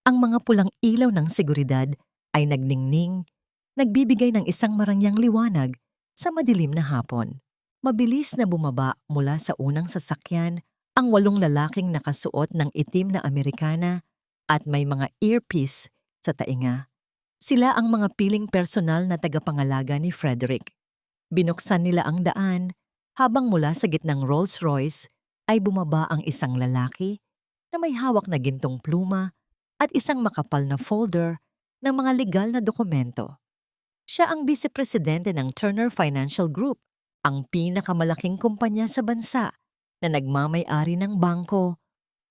Ang mga pulang ilaw ng seguridad ay nagningning, nagbibigay ng isang marangyang liwanag sa madilim na hapon. Mabilis na bumaba mula sa unang sasakyan ang 8 lalaking nakasuot ng itim na Amerikana at may mga earpiece sa tainga. Sila ang mga piling personal na tagapangalaga ni Frederick. Binuksan nila ang daan habang mula sa gitnang Rolls-Royce ay bumaba ang isang lalaki na may hawak na gintong pluma at isang makapal na folder ng mga legal na dokumento. Siya ang vice-presidente ng Turner Financial Group, ang pinakamalaking kumpanya sa bansa na nagmamay-ari ng bangko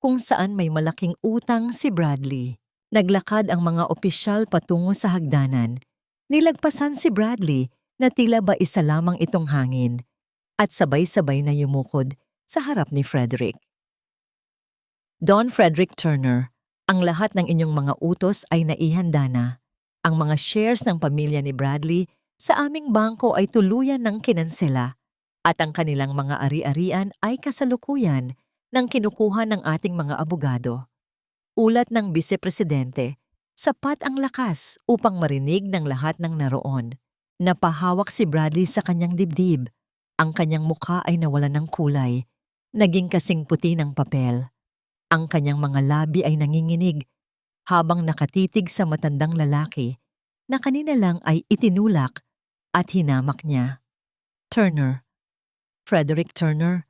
kung saan may malaking utang si Bradley. Naglakad ang mga opisyal patungo sa hagdanan. Nilagpasan si Bradley na tila ba isa lamang itong hangin at sabay-sabay na yumukod sa harap ni Frederick. Don Frederick Turner, ang lahat ng inyong mga utos ay naihanda na. Ang mga shares ng pamilya ni Bradley sa aming bangko ay tuluyan ng kinansela at ang kanilang mga ari-arian ay kasalukuyan ng kinukuha ng ating mga abogado. Ulat ng Vice-Presidente, sapat ang lakas upang marinig ng lahat ng naroon. Napahawak si Bradley sa kanyang dibdib. Ang kanyang mukha ay nawalan ng kulay, naging kasing puti ng papel. Ang kanyang mga labi ay nanginginig habang nakatitig sa matandang lalaki na kanina lang ay itinulak at hinamak niya. Turner, Frederick Turner,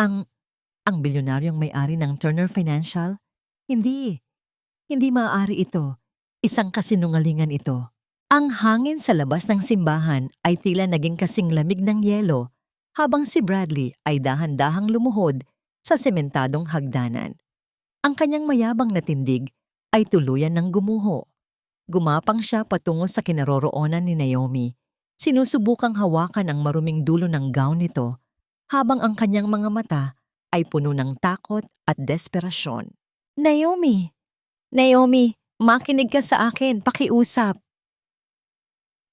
ang bilyonaryong may-ari ng Turner Financial? Hindi maaari ito. Isang kasinungalingan ito. Ang hangin sa labas ng simbahan ay tila naging kasing lamig ng yelo habang si Bradley ay dahan-dahang lumuhod sa sementadong hagdanan. Ang kanyang mayabang na tindig ay tuluyan ng gumuho. Gumapang siya patungo sa kinaroroonan ni Naomi. Sinusubukang hawakan ang maruming dulo ng gown nito habang ang kanyang mga mata ay puno ng takot at desperasyon. Naomi! Naomi, makinig ka sa akin, pakiusap.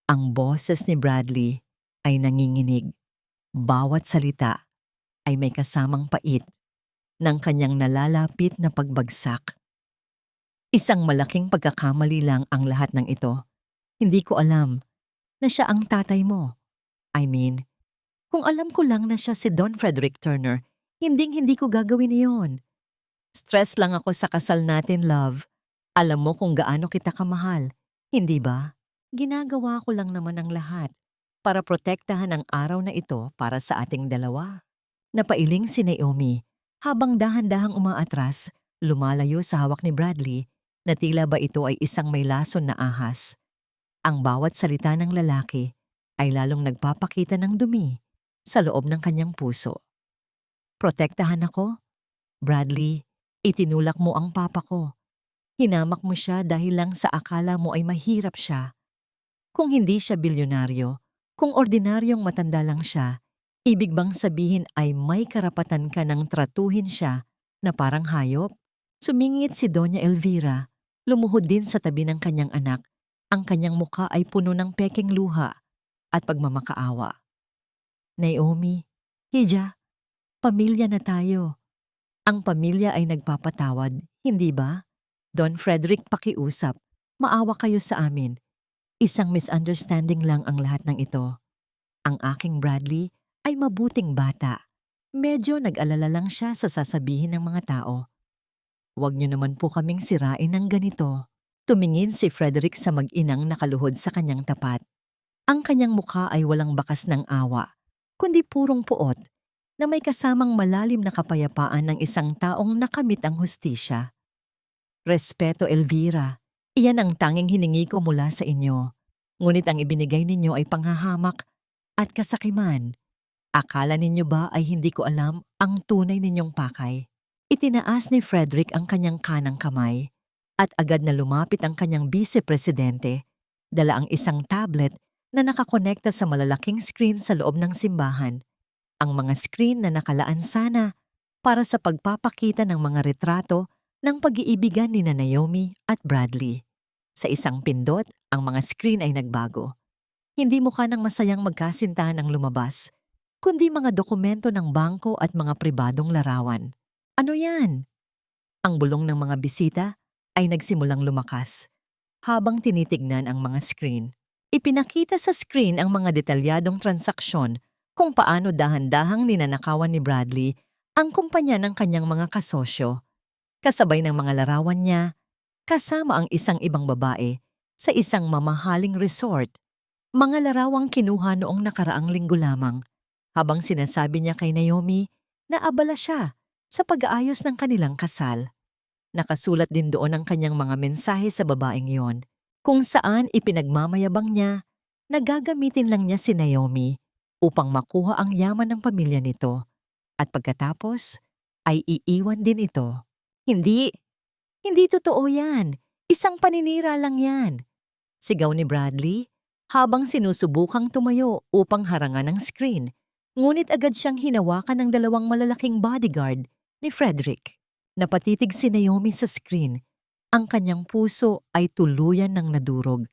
Ang boses ni Bradley ay nanginginig. Bawat salita ay may kasamang pait ng kanyang nalalapit na pagbagsak. Isang malaking pagkakamali lang ang lahat ng ito. Hindi ko alam na siya ang tatay mo. Kung alam ko lang na siya si Don Frederick Turner, hindi ko gagawin iyon. Stress lang ako sa kasal natin, love. Alam mo kung gaano kita kamahal, hindi ba? Ginagawa ko lang naman ang lahat para protektahan ang araw na ito para sa ating dalawa. Napailing si Naomi habang dahan-dahang umaatras, lumalayo sa hawak ni Bradley na tila ba ito ay isang may lason na ahas. Ang bawat salita ng lalaki ay lalong nagpapakita ng dumi sa loob ng kanyang puso. Protektahan ako? Bradley, itinulak mo ang papa ko. Hinamak mo siya dahil lang sa akala mo ay mahirap siya. Kung hindi siya bilyonaryo, kung ordinaryong matanda lang siya, ibig bang sabihin ay may karapatan ka ng tratuhin siya na parang hayop? Sumingit si Doña Elvira, lumuhod din sa tabi ng kanyang anak. Ang kanyang mukha ay puno ng pekeng luha at pagmamakaawa. Naomi, Hija, pamilya na tayo. Ang pamilya ay nagpapatawad, hindi ba? Don Frederick, pakiusap. Maawa kayo sa amin. Isang misunderstanding lang ang lahat ng ito. Ang aking Bradley ay mabuting bata. Medyo nag-alala lang siya sa sasabihin ng mga tao. Huwag niyo naman po kaming sirain ng ganito. Tumingin si Frederick sa mag-inang nakaluhod sa kanyang tapat. Ang kanyang mukha ay walang bakas ng awa, kundi purong puot na may kasamang malalim na kapayapaan ng isang taong nakamit ang hustisya. Respeto, Elvira. Iyan ang tanging hiningi ko mula sa inyo. Ngunit ang ibinigay ninyo ay panghahamak at kasakiman. Akala ninyo ba ay hindi ko alam ang tunay ninyong pakay? Itinaas ni Frederick ang kanyang kanang kamay at agad na lumapit ang kanyang vice-presidente. Dala ang isang tablet na nakakonekta sa malalaking screen sa loob ng simbahan. Ang mga screen na nakalaan sana para sa pagpapakita ng mga retrato ng pag-iibigan ni Naomi at Bradley. Sa isang pindot, ang mga screen ay nagbago. Hindi mukha ng masayang magkasintahan ang lumabas, kundi mga dokumento ng bangko at mga pribadong larawan. Ano yan? Ang bulong ng mga bisita ay nagsimulang lumakas. Habang tinitignan ang mga screen, ipinakita sa screen ang mga detalyadong transaksyon kung paano dahan-dahang ninanakawan ni Bradley ang kumpanya ng kanyang mga kasosyo. Kasabay ng mga larawan niya, kasama ang isang ibang babae sa isang mamahaling resort. Mga larawang kinuha noong nakaraang linggo lamang, habang sinasabi niya kay Naomi na abala siya sa pag-aayos ng kanilang kasal. Nakasulat din doon ang kanyang mga mensahe sa babaeng yon, kung saan ipinagmamayabang niya na gagamitin lang niya si Naomi upang makuha ang yaman ng pamilya nito, at pagkatapos ay iiwan din ito. Hindi totoo yan. Isang paninira lang yan, sigaw ni Bradley habang sinusubukang tumayo upang harangan ang screen. Ngunit agad siyang hinawakan ng dalawang malalaking bodyguard ni Frederick. Napatitig si Naomi sa screen. Ang kanyang puso ay tuluyan ng nadurog.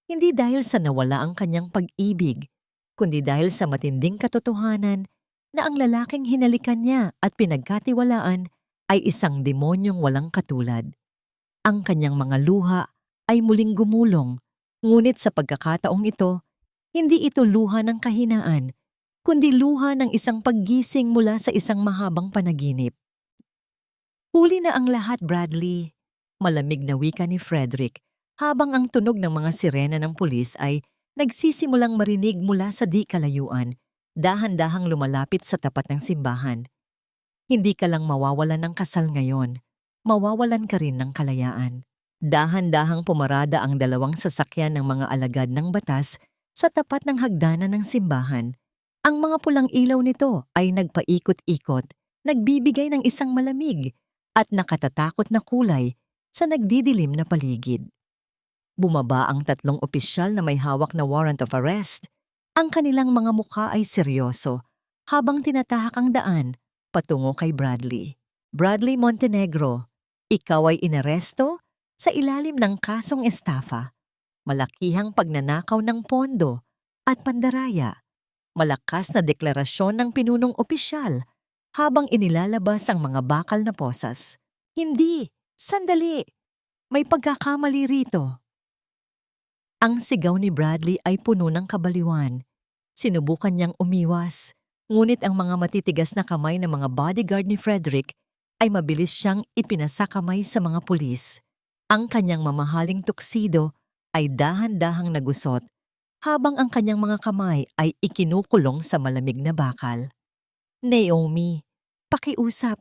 Hindi dahil sa nawala ang kanyang pag-ibig, kundi dahil sa matinding katotohanan na ang lalaking hinalikan niya at pinagkatiwalaan ay isang demonyong walang katulad. Ang kanyang mga luha ay muling gumulong, ngunit sa pagkakataong ito, hindi ito luha ng kahinaan, kundi luha ng isang paggising mula sa isang mahabang panaginip. Huli na ang lahat, Bradley. Malamig na wika ni Frederick habang ang tunog ng mga sirena ng pulis ay nagsisimulang marinig mula sa di kalayuan, dahan-dahang lumalapit sa tapat ng simbahan. Hindi ka lang mawawalan ng kasal ngayon, mawawalan ka rin ng kalayaan. Dahan-dahang pumarada ang dalawang sasakyan ng mga alagad ng batas sa tapat ng hagdanan ng simbahan. Ang mga pulang ilaw nito ay nagpaikot-ikot, nagbibigay ng isang malamig at nakatatakot na kulay sa nagdidilim na paligid. Bumaba ang tatlong opisyal na may hawak na warrant of arrest. Ang kanilang mga mukha ay seryoso habang tinatahak ang daan patungo kay Bradley. Bradley Montenegro, ikaw ay inaresto sa ilalim ng kasong estafa, malakihang pagnanakaw ng pondo at pandaraya. Malakas na deklarasyon ng pinunong opisyal habang inilalabas ang mga bakal na posas. Hindi! Sandali! May pagkakamali rito. Ang sigaw ni Bradley ay puno ng kabaliwan. Sinubukan niyang umiwas, ngunit ang mga matitigas na kamay ng mga bodyguard ni Frederick ay mabilis siyang ipinasakamay sa mga pulis. Ang kanyang mamahaling tuksido ay dahan-dahang nagusot habang ang kanyang mga kamay ay ikinukulong sa malamig na bakal. Naomi, pakiusap.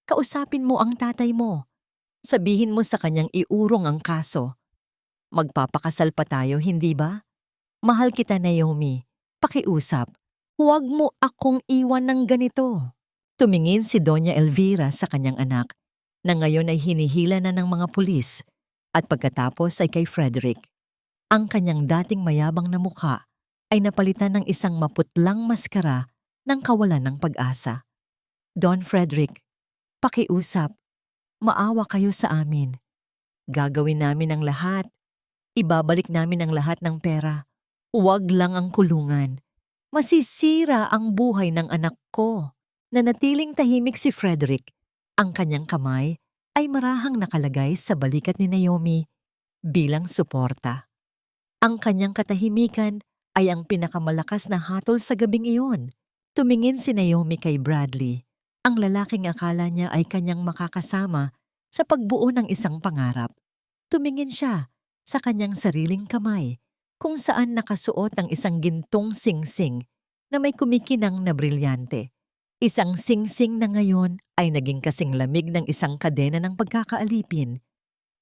Kausapin mo ang tatay mo. Sabihin mo sa kanyang iurong ang kaso. Magpapakasal pa tayo, hindi ba? Mahal kita, Naomi. Pakiusap. Huwag mo akong iwan ng ganito. Tumingin si Doña Elvira sa kanyang anak, na ngayon ay hinihila na ng mga pulis, at pagkatapos ay kay Frederick. Ang kanyang dating mayabang na mukha ay napalitan ng isang maputlang maskara ng kawalan ng pag-asa. Don Frederick, pakiusap. Maawa kayo sa amin. Gagawin namin ang lahat. Ibabalik namin ang lahat ng pera. Huwag lang ang kulungan. Masisira ang buhay ng anak ko. Nanatiling tahimik si Frederick. Ang kanyang kamay ay marahang nakalagay sa balikat ni Naomi bilang suporta. Ang kanyang katahimikan ay ang pinakamalakas na hatol sa gabing iyon. Tumingin si Naomi kay Bradley, ang lalaking akala niya ay kanyang makakasama sa pagbuo ng isang pangarap. Tumingin siya sa kanyang sariling kamay, kung saan nakasuot ang isang gintong singsing na may kumikinang na brilyante. Isang singsing na ngayon ay naging kasing lamig ng isang kadena ng pagkakaalipin.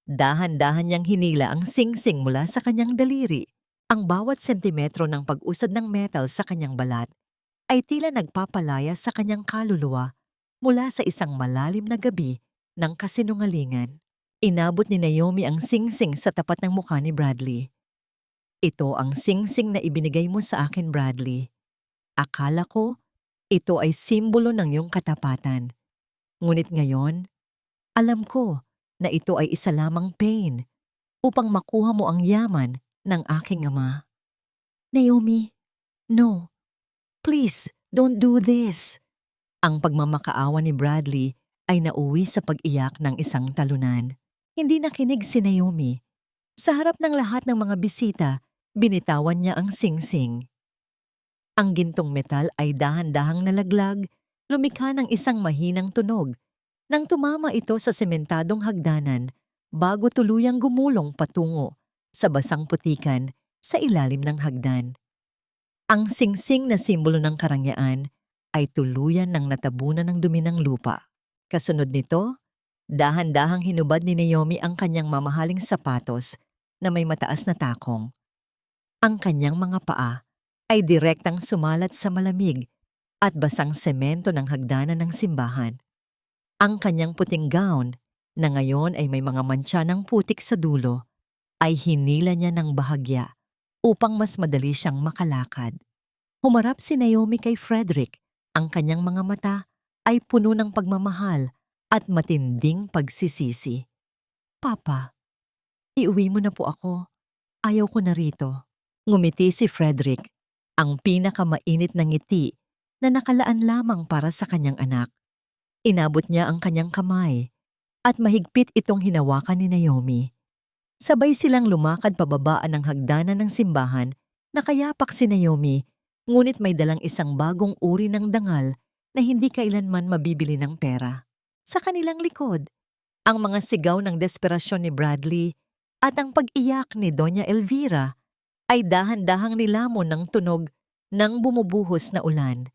Dahan-dahan niyang hinila ang singsing mula sa kanyang daliri. Ang bawat sentimetro ng pag-usad ng metal sa kanyang balat ay tila nagpapalaya sa kanyang kaluluwa mula sa isang malalim na gabi ng kasinungalingan. Inabot ni Naomi ang singsing sa tapat ng mukha ni Bradley. Ito ang singsing na ibinigay mo sa akin, Bradley. Akala ko, ito ay simbolo ng iyong katapatan. Ngunit ngayon, alam ko na ito ay isa lamang pain upang makuha mo ang yaman ng aking ama. Naomi, no. Please, don't do this. Ang pagmamakaawa ni Bradley ay nauwi sa pag-iyak ng isang talunan. Hindi nakinig si Naomi. Sa harap ng lahat ng mga bisita, binitawan niya ang singsing. Ang gintong metal ay dahan-dahang nalaglag, lumikha ng isang mahinang tunog nang tumama ito sa sementadong hagdanan bago tuluyang gumulong patungo sa basang putikan sa ilalim ng hagdan. Ang singsing na simbolo ng karangyaan ay tuluyan ng natabunan ng dumi ng lupa. Kasunod nito, dahan-dahang hinubad ni Naomi ang kanyang mamahaling sapatos na may mataas na takong. Ang kanyang mga paa ay direktang sumalat sa malamig at basang semento ng hagdanan ng simbahan. Ang kanyang puting gown, na ngayon ay may mga mantsa ng putik sa dulo, ay hinila niya ng bahagya upang mas madali siyang makalakad. Humarap si Naomi kay Frederick. Ang kanyang mga mata ay puno ng pagmamahal at matinding pagsisisi. Papa, iuwi mo na po ako. Ayaw ko na rito. Ngumiti si Frederick, ang pinakamainit na ngiti na nakalaan lamang para sa kanyang anak. Inabot niya ang kanyang kamay at mahigpit itong hinawakan ni Naomi. Sabay silang lumakad pababaan ng hagdanan ng simbahan. Nakayapak si Naomi, ngunit may dalang isang bagong uri ng dangal na hindi kailanman mabibili ng pera. Sa kanilang likod, ang mga sigaw ng desperasyon ni Bradley at ang pag-iyak ni Doña Elvira ay dahan-dahang nilamon ng tunog ng bumubuhos na ulan,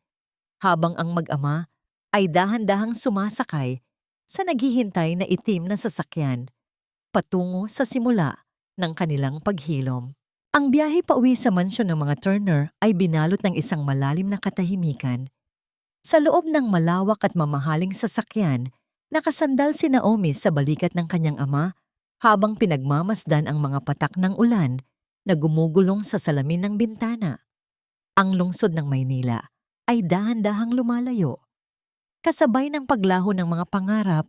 habang ang mag-ama ay dahan-dahang sumasakay sa naghihintay na itim na sasakyan patungo sa simula ng kanilang paghilom. Ang biyahe pauwi sa mansyon ng mga Turner ay binalot ng isang malalim na katahimikan. Sa loob ng malawak at mamahaling sasakyan, nakasandal si Naomi sa balikat ng kanyang ama habang pinagmamasdan ang mga patak ng ulan na gumugulong sa salamin ng bintana. Ang lungsod ng Maynila ay dahan-dahang lumalayo, kasabay ng paglaho ng mga pangarap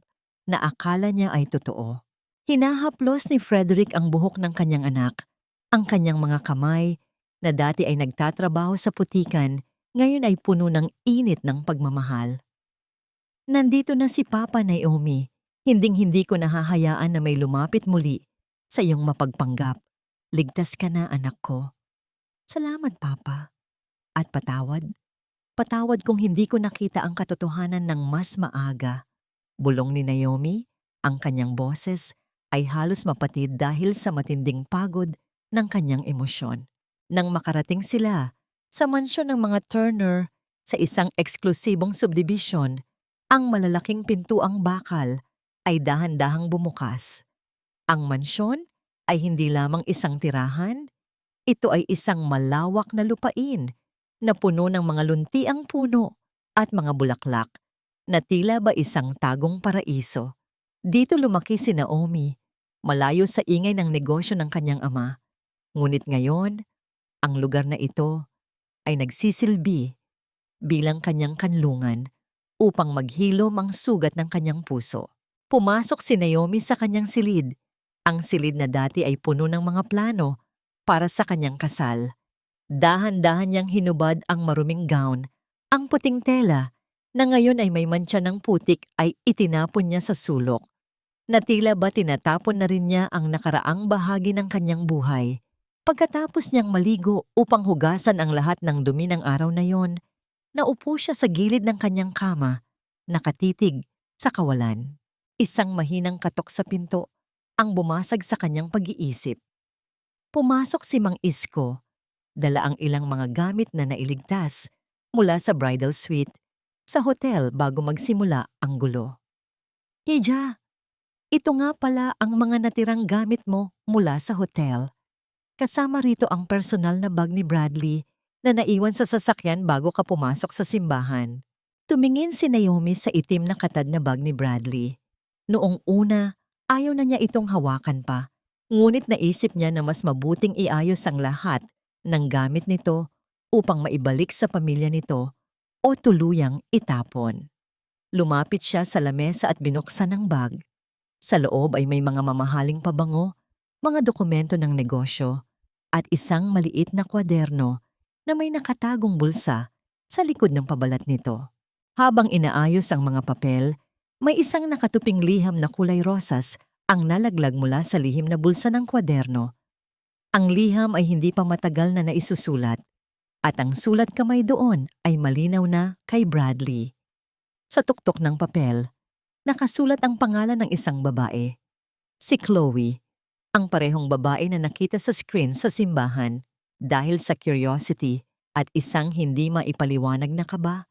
na akala niya ay totoo. Hinahaplos ni Frederick ang buhok ng kanyang anak. Ang kanyang mga kamay, na dati ay nagtatrabaho sa putikan, ngayon ay puno ng init ng pagmamahal. Nandito na si Papa, Naomi. Hinding-hindi ko nahahayaan na may lumapit muli sa iyong mapagpanggap. Ligtas ka na, anak ko. Salamat, Papa. At patawad. Patawad kung hindi ko nakita ang katotohanan ng mas maaga. Bulong ni Naomi, ang kanyang boses ay halos mapatid dahil sa matinding pagod ng kanyang emosyon. Nang makarating sila sa mansyon ng mga Turner sa isang eksklusibong subdivision, ang malalaking pintuang bakal ay dahan-dahang bumukas. Ang mansyon ay hindi lamang isang tirahan, ito ay isang malawak na lupain na puno ng mga luntiang puno at mga bulaklak na tila ba isang tagong paraiso. Dito lumaki si Naomi, malayo sa ingay ng negosyo ng kanyang ama. Ngunit ngayon, ang lugar na ito ay nagsisilbi bilang kanyang kanlungan upang maghilom ang sugat ng kanyang puso. Pumasok si Naomi sa kanyang silid. Ang silid na dati ay puno ng mga plano para sa kanyang kasal. Dahan-dahan niyang hinubad ang maruming gown. Ang puting tela na ngayon ay may mantsa ng putik ay itinapon niya sa sulok, na tila ba tinatapon na rin niya ang nakaraang bahagi ng kanyang buhay. Pagkatapos niyang maligo upang hugasan ang lahat ng dumi ng araw na yon, naupo siya sa gilid ng kanyang kama, nakatitig sa kawalan. Isang mahinang katok sa pinto ang bumasag sa kanyang pag-iisip. Pumasok si Mang Isko, dala ang ilang mga gamit na nailigtas mula sa bridal suite sa hotel bago magsimula ang gulo. Hija, Ito nga pala ang mga natirang gamit mo mula sa hotel. Kasama rito ang personal na bag ni Bradley na naiwan sa sasakyan bago ka pumasok sa simbahan. Tumingin si Naomi sa itim na katad na bag ni Bradley. Noong una, ayaw na niya itong hawakan pa. Ngunit naisip niya na mas mabuting iayos ang lahat ng gamit nito upang maibalik sa pamilya nito o tuluyang itapon. Lumapit siya sa lamesa at binuksan ang bag. Sa loob ay may mga mamahaling pabango, mga dokumento ng negosyo, at isang maliit na kwaderno na may nakatagong bulsa sa likod ng pabalat nito. Habang inaayos ang mga papel, may isang nakatuping liham na kulay rosas ang nalaglag mula sa lihim na bulsa ng kwaderno. Ang liham ay hindi pa matagal na naisusulat, at ang sulat kamay doon ay malinaw na kay Bradley. Sa tuktok ng papel, nakasulat ang pangalan ng isang babae. Si Chloe, ang parehong babae na nakita sa screen sa simbahan. Dahil sa curiosity at isang hindi maipaliwanag na kaba,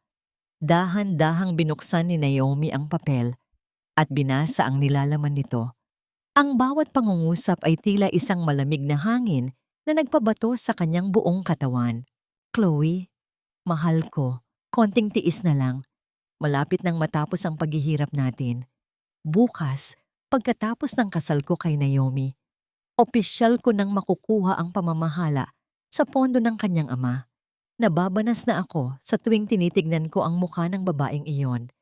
dahan-dahang binuksan ni Naomi ang papel at binasa ang nilalaman nito. Ang bawat pangungusap ay tila isang malamig na hangin na nagpabato sa kanyang buong katawan. Chloe, mahal ko, konting tiis na lang. Malapit nang matapos ang paghihirap natin. Bukas, pagkatapos ng kasal ko kay Naomi, opisyal ko nang makukuha ang pamamahala sa pondo ng kanyang ama. Nababanas na ako sa tuwing tinitignan ko ang mukha ng babaeng iyon.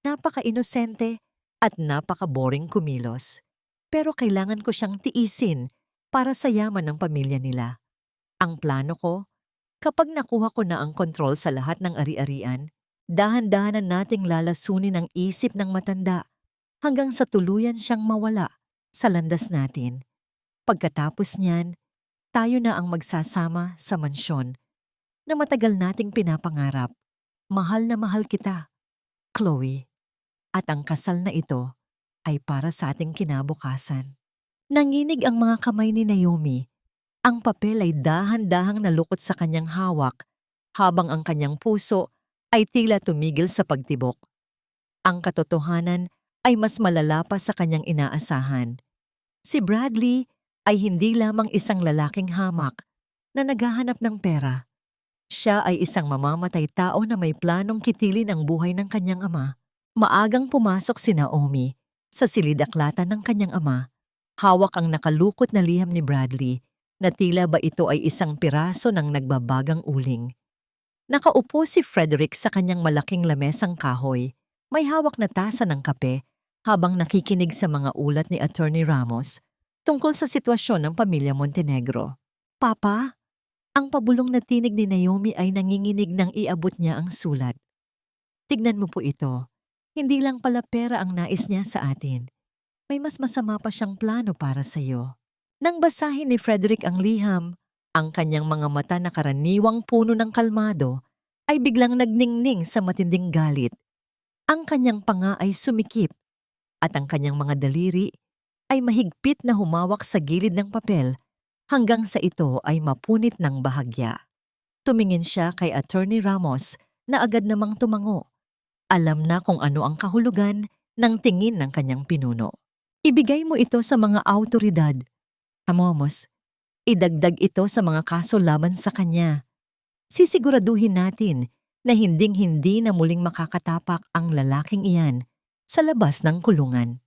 Napaka-inosente at napaka-boring kumilos. Pero kailangan ko siyang tiisin para sa yaman ng pamilya nila. Ang plano ko, kapag nakuha ko na ang kontrol sa lahat ng ari-arian, dahan-dahanan nating lalasunin ang isip ng matanda hanggang sa tuluyan siyang mawala sa landas natin. Pagkatapos niyan, tayo na ang magsasama sa mansyon na matagal nating pinapangarap. Mahal na mahal kita, Chloe. At ang kasal na ito ay para sa ating kinabukasan. Nanginig ang mga kamay ni Naomi. Ang papel ay dahan-dahang nalukot sa kanyang hawak habang ang kanyang puso ay tila tumigil sa pagtibok. Ang katotohanan ay mas malala pa sa kanyang inaasahan. Si Bradley ay hindi lamang isang lalaking hamak na naghahanap ng pera. Siya ay isang mamamatay tao na may planong kitilin ang buhay ng kanyang ama. Maagang pumasok si Naomi sa silid-aklatan ng kanyang ama. Hawak ang nakalukot na liham ni Bradley na tila ba ito ay isang piraso ng nagbabagang uling. Nakaupo si Frederick sa kanyang malaking lamesang kahoy. May hawak na tasa ng kape habang nakikinig sa mga ulat ni Attorney Ramos tungkol sa sitwasyon ng pamilya Montenegro. Papa, ang pabulong na tinig ni Naomi ay nanginginig nang iabot niya ang sulat. Tignan mo po ito. Hindi lang pala pera ang nais niya sa atin. May mas masama pa siyang plano para sa iyo. Nang basahin ni Frederick ang liham, ang kanyang mga mata na karaniwang puno ng kalmado ay biglang nagningning sa matinding galit. Ang kanyang panga ay sumikip at ang kanyang mga daliri ay mahigpit na humawak sa gilid ng papel hanggang sa ito ay mapunit ng bahagya. Tumingin siya kay Attorney Ramos na agad namang tumango. Alam na kung ano ang kahulugan ng tingin ng kanyang pinuno. Ibigay mo ito sa mga awtoridad. Amomos, idagdag ito sa mga kaso laban sa kanya. Sisiguraduhin natin na hinding-hindi na muling makakatapak ang lalaking iyan sa labas ng kulungan.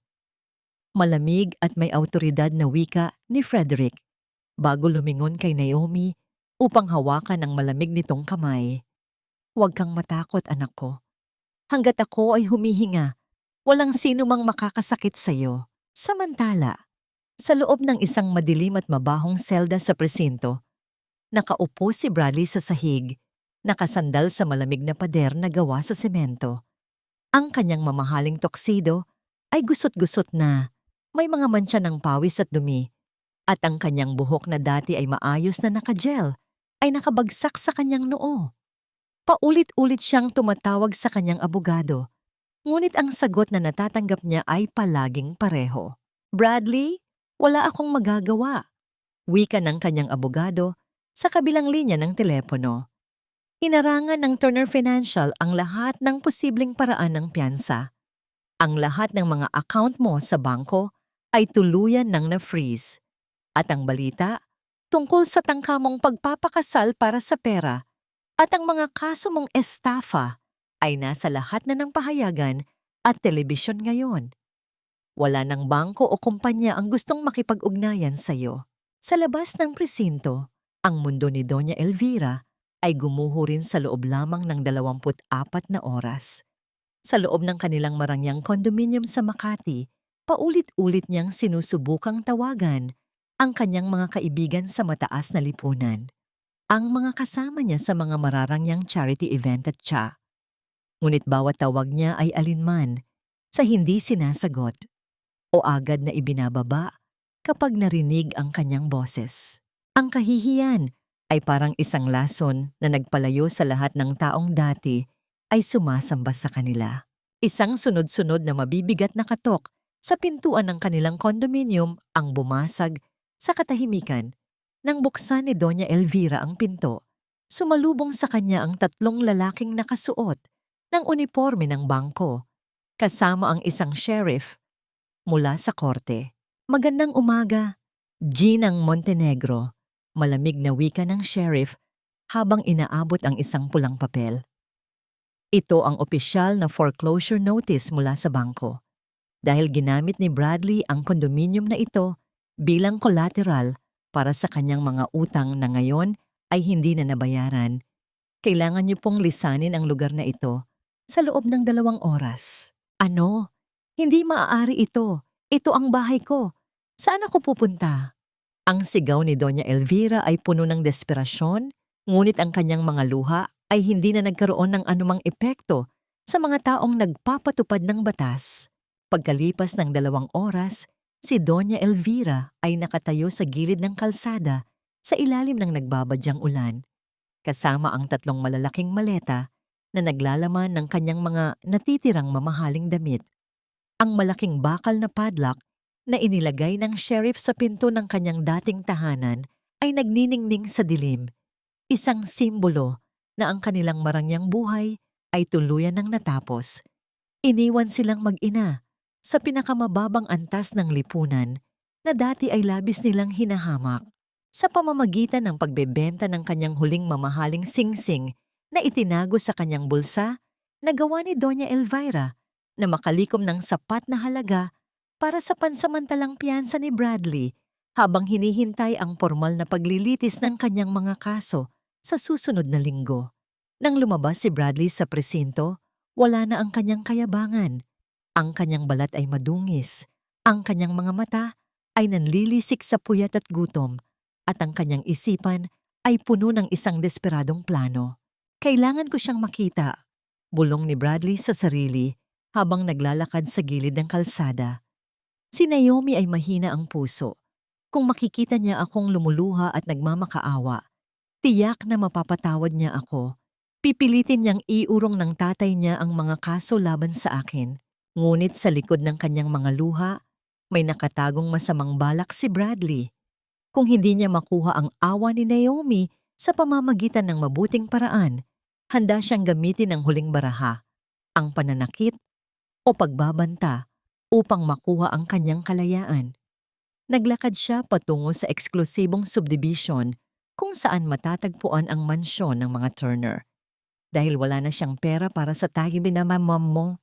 Malamig at may awtoridad na wika ni Frederick bago lumingon kay Naomi upang hawakan ang malamig nitong kamay. Huwag kang matakot, anak ko. Hanggat ako ay humihinga, walang sino mang makakasakit sa iyo. Samantala, sa loob ng isang madilim at mabahong selda sa presinto, nakaupo si Bradley sa sahig, nakasandal sa malamig na pader na gawa sa semento. Ang kanyang mamahaling toksido ay gusot-gusot na, may mga mantsa ng pawis at dumi, at ang kanyang buhok na dati ay maayos na nakagel ay nakabagsak sa kanyang noo. Paulit-ulit siyang tumatawag sa kanyang abogado, ngunit ang sagot na natatanggap niya ay palaging pareho. Bradley, wala akong magagawa. Wika ng kanyang abogado sa kabilang linya ng telepono. Inarangan ng Turner Financial ang lahat ng posibleng paraan ng piyansa. Ang lahat ng mga account mo sa bangko ay tuluyan nang na-freeze. At ang balita tungkol sa tangkamong pagpapakasal para sa pera at ang mga kaso mong estafa ay nasa lahat na ng pahayagan at telebisyon ngayon. Wala ng bangko o kumpanya ang gustong makipag-ugnayan sa iyo. Sa labas ng presinto, ang mundo ni Doña Elvira ay gumuho rin sa loob lamang ng 24 na oras. Sa loob ng kanilang marangyang kondominium sa Makati, paulit-ulit niyang sinusubukang tawagan ang kanyang mga kaibigan sa mataas na lipunan, ang mga kasama niya sa mga mararangyang charity event at siya. Ngunit bawat tawag niya ay alinman sa hindi sinasagot o agad na ibinababa kapag narinig ang kanyang boses. Ang kahihiyan ay parang isang lason na nagpalayo sa lahat ng taong dati ay sumasamba sa kanila. Isang sunod-sunod na mabibigat na katok sa pintuan ng kanilang kondominium ang bumasag sa katahimikan. Nang buksan ni Doña Elvira ang pinto, sumalubong sa kanya ang 3 lalaking nakasuot ng uniporme ng bangko, kasama ang isang sheriff mula sa korte. Magandang umaga, Ginang Montenegro, malamig na wika ng sheriff habang inaabot ang isang pulang papel. Ito ang opisyal na foreclosure notice mula sa bangko. Dahil ginamit ni Bradley ang kondominium na ito bilang collateral para sa kanyang mga utang na ngayon ay hindi na nabayaran, kailangan niyo pong lisanin ang lugar na ito sa loob ng 2 oras. Ano? Hindi maaari ito. Ito ang bahay ko. Saan ako pupunta? Ang sigaw ni Doña Elvira ay puno ng desperasyon, ngunit ang kanyang mga luha ay hindi na nagkaroon ng anumang epekto sa mga taong nagpapatupad ng batas. Pagkalipas ng 2 oras, si Doña Elvira ay nakatayo sa gilid ng kalsada sa ilalim ng nagbabadyang ulan, kasama ang 3 malalaking maleta na naglalaman ng kanyang mga natitirang mamahaling damit. Ang malaking bakal na padlock na inilagay ng sheriff sa pinto ng kanyang dating tahanan ay nagniningning sa dilim, isang simbolo na ang kanilang marangyang buhay ay tuluyan ng natapos. Iniwan silang mag-ina sa pinakamababang antas ng lipunan na dati ay labis nilang hinahamak sa pamamagitan ng pagbebenta ng kanyang huling mamahaling singsing na itinago sa kanyang bulsa na gawa ni Doña Elvira na makalikom ng sapat na halaga para sa pansamantalang piyansa ni Bradley habang hinihintay ang formal na paglilitis ng kanyang mga kaso sa susunod na linggo. Nang lumabas si Bradley sa presinto, wala na ang kanyang kayabangan. Ang kanyang balat ay madungis, ang kanyang mga mata ay nanlilisik sa puyat at gutom, at ang kanyang isipan ay puno ng isang desperadong plano. Kailangan ko siyang makita, bulong ni Bradley sa sarili habang naglalakad sa gilid ng kalsada. Si Naomi ay mahina ang puso. Kung makikita niya akong lumuluha at nagmamakaawa, tiyak na mapapatawad niya ako. Pipilitin niyang iurong ng tatay niya ang mga kaso laban sa akin. Ngunit sa likod ng kanyang mga luha, may nakatagong masamang balak si Bradley. Kung hindi niya makuha ang awa ni Naomi sa pamamagitan ng mabuting paraan, handa siyang gamitin ang huling baraha, ang pananakit o pagbabanta upang makuha ang kanyang kalayaan. Naglakad siya patungo sa eksklusibong subdivision kung saan matatagpuan ang mansyon ng mga Turner. Dahil wala na siyang pera para sa tagib na mamamo,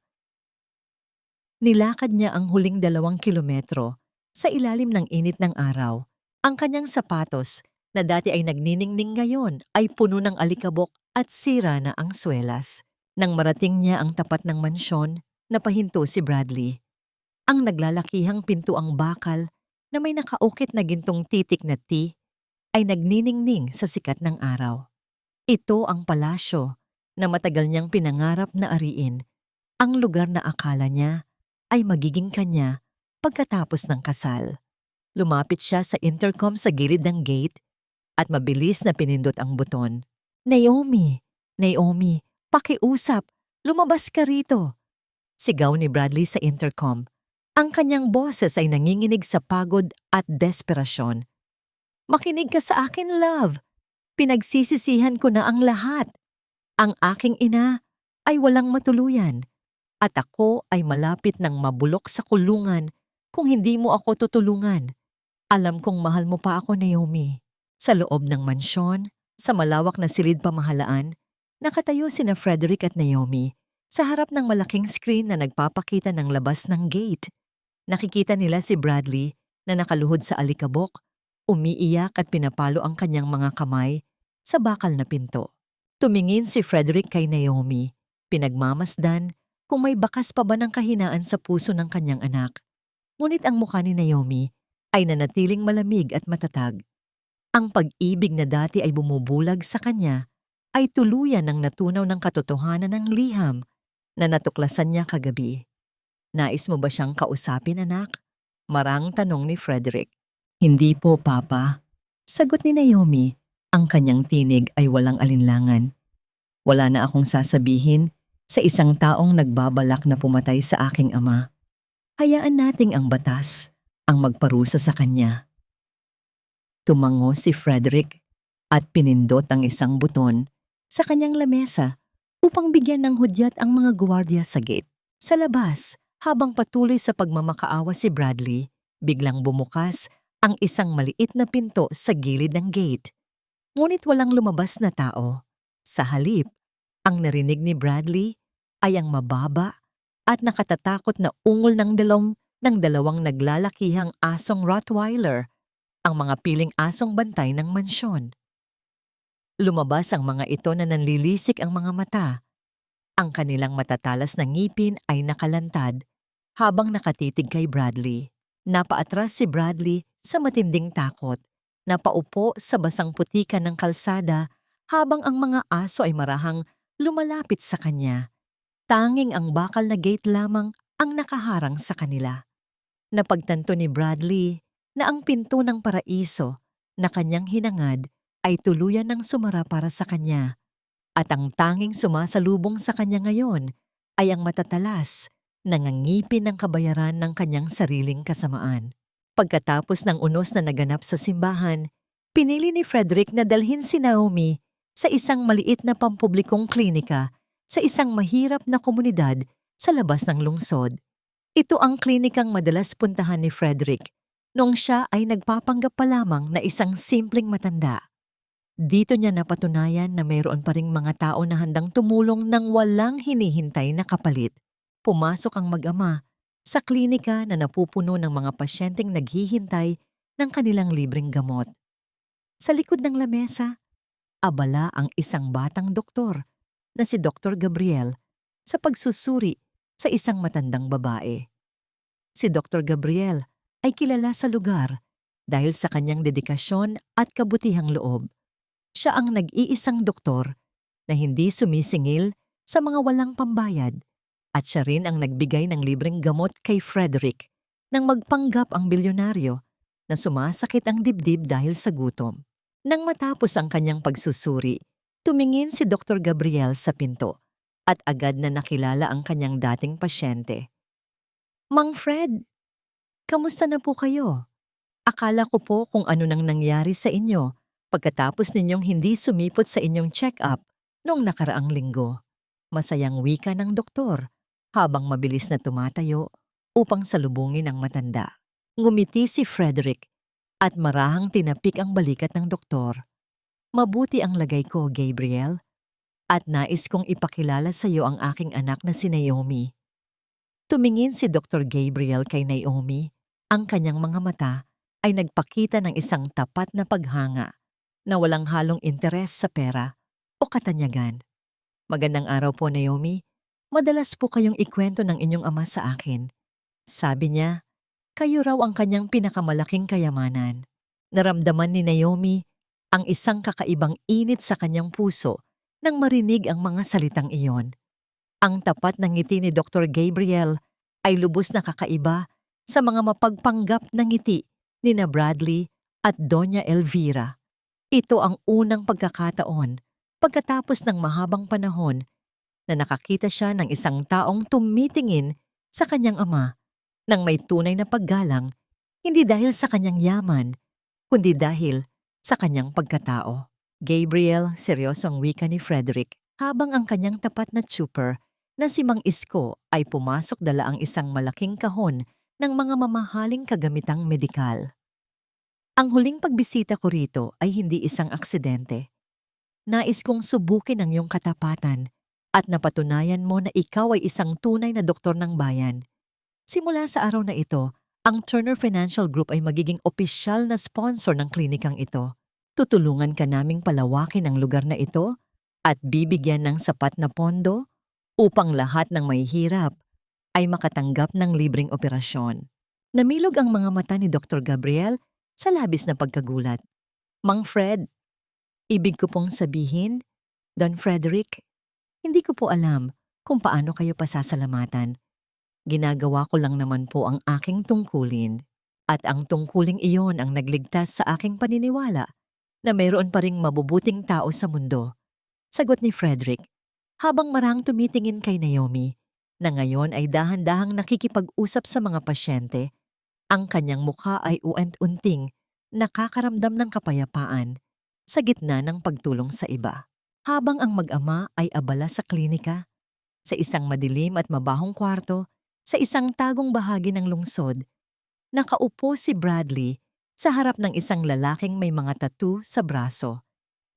nilakad niya ang huling 2 kilometro sa ilalim ng init ng araw. Ang kanyang sapatos na dati ay nagniningning ngayon ay puno ng alikabok at sira na ang swelas. Nang marating niya ang tapat ng mansyon, napahinto si Bradley. Ang naglalakihang pintuang bakal na may nakaukit na gintong titik na T ay nagniningning sa sikat ng araw. Ito ang palasyo na matagal niyang pinangarap na ariin, ang lugar na akala niya ay magiging kanya pagkatapos ng kasal. Lumapit siya sa intercom sa gilid ng gate at mabilis na pinindot ang buton. Naomi! Naomi! Pakiusap! Lumabas ka rito! Sigaw ni Bradley sa intercom. Ang kanyang boses ay nanginginig sa pagod at desperasyon. Makinig ka sa akin, love! Pinagsisisihan ko na ang lahat. Ang aking ina ay walang matuluyan at ako ay malapit ng mabulok sa kulungan kung hindi mo ako tutulungan. Alam kong mahal mo pa ako, Naomi. Sa loob ng mansyon, sa malawak na silid pamahalaan, nakatayo sina Frederick at Naomi sa harap ng malaking screen na nagpapakita ng labas ng gate. Nakikita nila si Bradley na nakaluhod sa alikabok, umiiyak at pinapalo ang kanyang mga kamay sa bakal na pinto. Tumingin si Frederick kay Naomi, pinagmamasdan kung may bakas pa ba ng kahinaan sa puso ng kanyang anak. Ngunit ang mukha ni Naomi ay nanatiling malamig at matatag. Ang pag-ibig na dati ay bumubulag sa kanya ay tuluyan ng natunaw ng katotohanan ng liham na natuklasan niya kagabi. Nais mo ba siyang kausapin, anak? Marang tanong ni Frederick. Hindi po, Papa. Sagot ni Naomi, ang kanyang tinig ay walang alinlangan. Wala na akong sasabihin sa isang taong nagbabalak na pumatay sa aking ama. Hayaan nating ang batas ang magparusa sa kanya. Tumango si Frederick at pinindot ang isang buton sa kanyang lamesa upang bigyan ng hudyat ang mga gwardiya sa gate. Sa labas, habang patuloy sa pagmamakaawa si Bradley, biglang bumukas ang isang maliit na pinto sa gilid ng gate. Ngunit walang lumabas na tao. Sa halip, ang narinig ni Bradley ay ang mababa at nakatatakot na ungol ng dalawang naglalakihang asong Rottweiler, ang mga piling asong bantay ng mansyon. Lumabas ang mga ito na nanlilisik ang mga mata. Ang kanilang matatalas na ngipin ay nakalantad habang nakatitig kay Bradley. Napaatras si Bradley sa matinding takot, napaupo sa basang putikan ng kalsada habang ang mga aso ay marahang lumalapit sa kanya. Tanging ang bakal na gate lamang ang nakaharang sa kanila. Napagtanto ni Bradley na ang pinto ng paraiso na kanyang hinangad ay tuluyan ng sumara para sa kanya, at ang tanging sumasalubong sa kanya ngayon ay ang matatalas, nangangipin ng kabayaran ng kanyang sariling kasamaan. Pagkatapos ng unos na naganap sa simbahan, pinili ni Frederick na dalhin si Naomi sa isang maliit na pampublikong klinika sa isang mahirap na komunidad sa labas ng lungsod. Ito ang klinikang madalas puntahan ni Frederick noong siya ay nagpapanggap pa lamang na isang simpleng matanda. Dito niya napatunayan na mayroon pa ring mga tao na handang tumulong ng walang hinihintay na kapalit. Pumasok ang mag-ama sa klinika na napupuno ng mga pasyenteng naghihintay ng kanilang libreng gamot. Sa likod ng lamesa, abala ang isang batang doktor na si Dr. Gabriel sa pagsusuri sa isang matandang babae. Si Dr. Gabriel ay kilala sa lugar dahil sa kanyang dedikasyon at kabutihang loob. Siya ang nag-iisang doktor na hindi sumisingil sa mga walang pambayad, at siya rin ang nagbigay ng libreng gamot kay Frederick nang magpanggap ang bilyonaryo na sumasakit ang dibdib dahil sa gutom. Nang matapos ang kanyang pagsusuri, tumingin si Dr. Gabriel sa pinto at agad na nakilala ang kanyang dating pasyente. Mang Fred, kamusta na po kayo? Akala ko po kung ano nang nangyari sa inyo pagkatapos ninyong hindi sumipot sa inyong check-up noong nakaraang linggo. Masayang wika ng doktor habang mabilis na tumatayo upang salubungin ang matanda. Ngumiti si Frederick at marahang tinapik ang balikat ng doktor. Mabuti ang lagay ko, Gabriel, at nais kong ipakilala sa iyo ang aking anak na si Naomi. Tumingin si Dr. Gabriel kay Naomi. Ang kanyang mga mata ay nagpakita ng isang tapat na paghanga na walang halong interes sa pera o katanyagan. Magandang araw po, Naomi. Madalas po kayong ikwento ng inyong ama sa akin. Sabi niya, kayo raw ang kanyang pinakamalaking kayamanan. Naramdaman ni Naomi ang isang kakaibang init sa kanyang puso nang marinig ang mga salitang iyon. Ang tapat ng ngiti ni Dr. Gabriel ay lubos na kakaiba sa mga mapagpanggap na ngiti ni na Bradley at Doña Elvira. Ito ang unang pagkakataon pagkatapos ng mahabang panahon na nakakita siya ng isang taong tumitingin sa kanyang ama nang may tunay na paggalang, hindi dahil sa kanyang yaman, kundi dahil sa kanyang pagkatao. Gabriel, seryosong wika ni Frederick habang ang kanyang tapat na tsuper na si Mang Isko ay pumasok dala ang isang malaking kahon ng mga mamahaling kagamitang medikal. Ang huling pagbisita ko rito ay hindi isang aksidente. Nais kong subukin ang iyong katapatan at napatunayan mo na ikaw ay isang tunay na doktor ng bayan. Simula sa araw na ito, ang Turner Financial Group ay magiging opisyal na sponsor ng klinikang ito. Tutulungan ka naming palawakin ang lugar na ito at bibigyan ng sapat na pondo upang lahat ng mahihirap ay makatanggap ng libreng operasyon. Namilog ang mga mata ni Dr. Gabriel sa labis na pagkagulat. Mang Fred, ibig ko pong sabihin, Don Frederick, hindi ko po alam kung paano kayo pasasalamatan. Ginagawa ko lang naman po ang aking tungkulin at ang tungkuling iyon ang nagligtas sa aking paniniwala na mayroon pa ring mabubuting tao sa mundo. Sagot ni Frederick habang marahang tumitingin kay Naomi na ngayon ay dahan-dahang nakikipag-usap sa mga pasyente. Ang kanyang mukha ay uent-unting nakakaramdam ng kapayapaan sa gitna ng pagtulong sa iba. Habang ang mag-ama ay abala sa klinika, sa isang madilim at mabahong kwarto, sa isang tagong bahagi ng lungsod, nakaupo si Bradley sa harap ng isang lalaking may mga tattoo sa braso,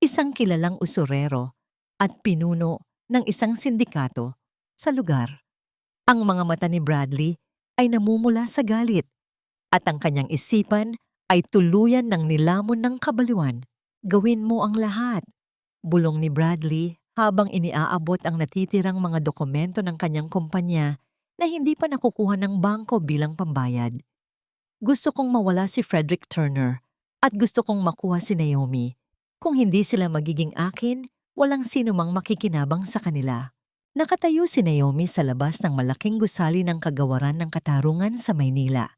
isang kilalang usurero at pinuno ng isang sindikato sa lugar. Ang mga mata ni Bradley ay namumula sa galit at ang kanyang isipan ay tuluyan ng nilamon ng kabaliwan. Gawin mo ang lahat, bulong ni Bradley habang iniaabot ang natitirang mga dokumento ng kanyang kumpanya na hindi pa nakukuha ng bangko bilang pambayad. Gusto kong mawala si Frederick Turner at gusto kong makuha si Naomi. Kung hindi sila magiging akin, walang sino mang makikinabang sa kanila. Nakatayo si Naomi sa labas ng malaking gusali ng kagawaran ng katarungan sa Maynila.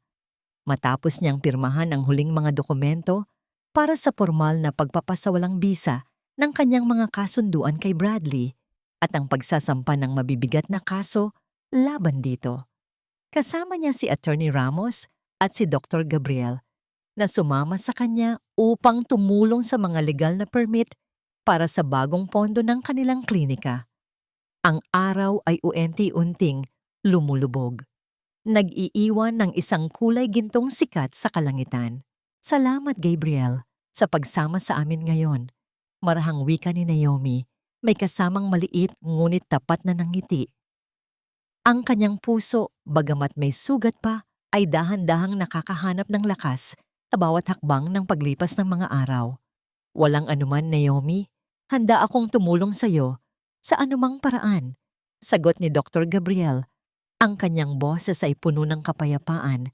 Matapos niyang pirmahan ang huling mga dokumento para sa formal na pagpapasawalang bisa ng kanyang mga kasunduan kay Bradley at ang pagsasampa ng mabibigat na kaso laban dito. Kasama niya si Attorney Ramos at si Dr. Gabriel na sumama sa kanya upang tumulong sa mga legal na permit para sa bagong pondo ng kanilang klinika. Ang araw ay uenti-unting lumulubog. Nag-iiwan ng isang kulay gintong sikat sa kalangitan. Salamat, Gabriel, sa pagsama sa amin ngayon. Marahang wika ni Naomi, may kasamang maliit ngunit tapat na ngiti. Ang kanyang puso, bagamat may sugat pa, ay dahan-dahang nakakahanap ng lakas sa bawat hakbang ng paglipas ng mga araw. Walang anuman, Naomi. Handa akong tumulong sa iyo sa anumang paraan. Sagot ni Dr. Gabriel. Ang kanyang boses ay puno ng kapayapaan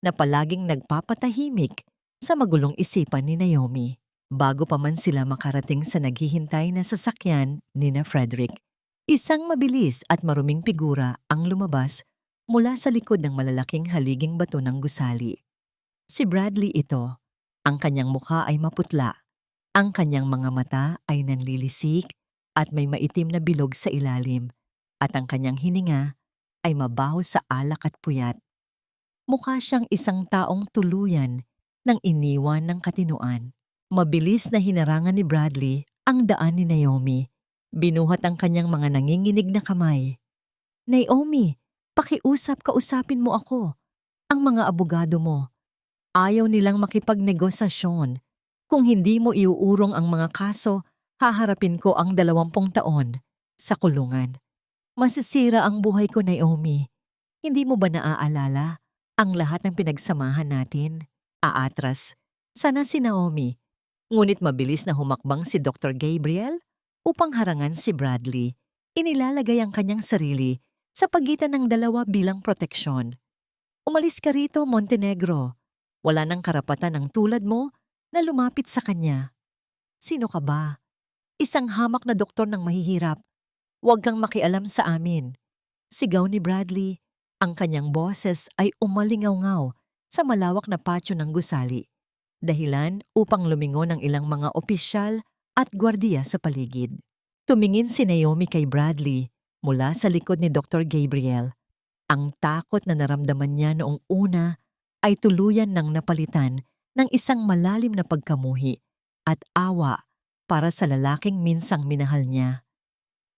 na palaging nagpapatahimik sa magulong isipan ni Naomi. Bago pa man sila makarating sa naghihintay na sasakyan ni na Frederick, isang mabilis at maruming figura ang lumabas mula sa likod ng malalaking haliging bato ng gusali. Si Bradley ito. Ang kanyang mukha ay maputla. Ang kanyang mga mata ay nanlilisik at may maitim na bilog sa ilalim. At ang kanyang hininga ay mabaho sa alak at puyat. Mukha siyang isang taong tuluyan ng iniwan ng katinuan. Mabilis na hinarangan ni Bradley ang daan ni Naomi. Binuhat ang kanyang mga nanginginig na kamay. Naomi, kausapin mo ako. Ang mga abogado mo. Ayaw nilang makipagnegosasyon. Kung hindi mo iuurong ang mga kaso, haharapin ko ang 20 taon sa kulungan. Masisira ang buhay ko, Naomi. Hindi mo ba naaalala ang lahat ng pinagsamahan natin? Aatras. Sana si Naomi. Ngunit mabilis na humakbang si Dr. Gabriel upang harangan si Bradley. Inilalagay ang kanyang sarili sa pagitan ng dalawa bilang proteksyon. Umalis ka rito, Montenegro. Wala nang karapatan ng tulad mo na lumapit sa kanya. Sino ka ba? Isang hamak na doktor ng mahihirap. Huwag kang makialam sa amin. Sigaw ni Bradley. Ang kanyang boses ay umalingaw-ngaw sa malawak na patio ng gusali. Dahilan upang lumingon ang ilang mga opisyal at gwardiya sa paligid. Tumingin si Naomi kay Bradley mula sa likod ni Dr. Gabriel. Ang takot na naramdaman niya noong una ay tuluyan ng napalitan ng isang malalim na pagkamuhi at awa para sa lalaking minsang minahal niya.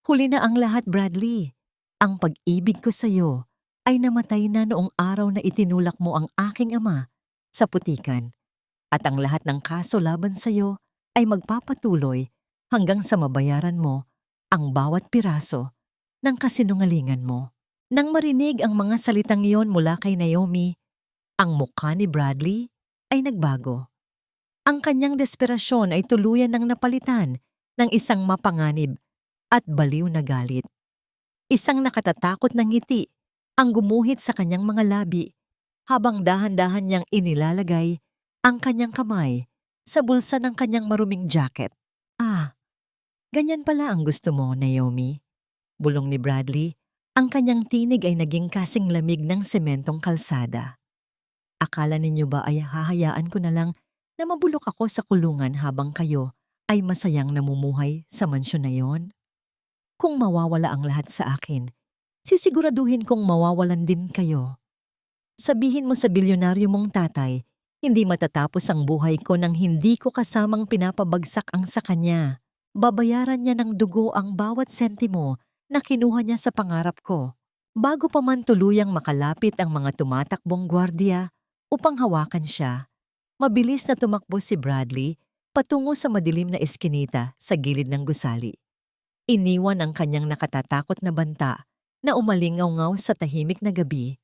Huli na ang lahat, Bradley. Ang pag-ibig ko sa iyo ay namatay na noong araw na itinulak mo ang aking ama sa putikan. At ang lahat ng kaso laban sa iyo ay magpapatuloy hanggang sa mabayaran mo ang bawat piraso ng kasinungalingan mo. Nang marinig ang mga salitang iyon mula kay Naomi, ang mukha ni Bradley ay nagbago. Ang kanyang desperasyon ay tuluyan ng napalitan ng isang mapanganib at baliw na galit. Isang nakatatakot na ngiti ang gumuhit sa kanyang mga labi habang dahan-dahan niyang inilalagay ang kanyang kamay sa bulsa ng kanyang maruming jacket. Ah, ganyan pala ang gusto mo, Naomi. Bulong ni Bradley, ang kanyang tinig ay naging kasing lamig ng sementong kalsada. Akala ninyo ba ay hahayaan ko na lang na mabulok ako sa kulungan habang kayo ay masayang namumuhay sa mansyon na yon? Kung mawawala ang lahat sa akin, sisiguraduhin kong mawawalan din kayo. Sabihin mo sa bilyonaryo mong tatay, hindi matatapos ang buhay ko nang hindi ko kasamang pinapabagsak ang sa kanya. Babayaran niya ng dugo ang bawat sentimo na kinuha niya sa pangarap ko. Bago pa man tuluyang makalapit ang mga tumatakbong gwardiya upang hawakan siya, mabilis na tumakbo si Bradley patungo sa madilim na eskinita sa gilid ng gusali. Iniwan ang kanyang nakatatakot na banta na umalingaw-ngaw sa tahimik na gabi.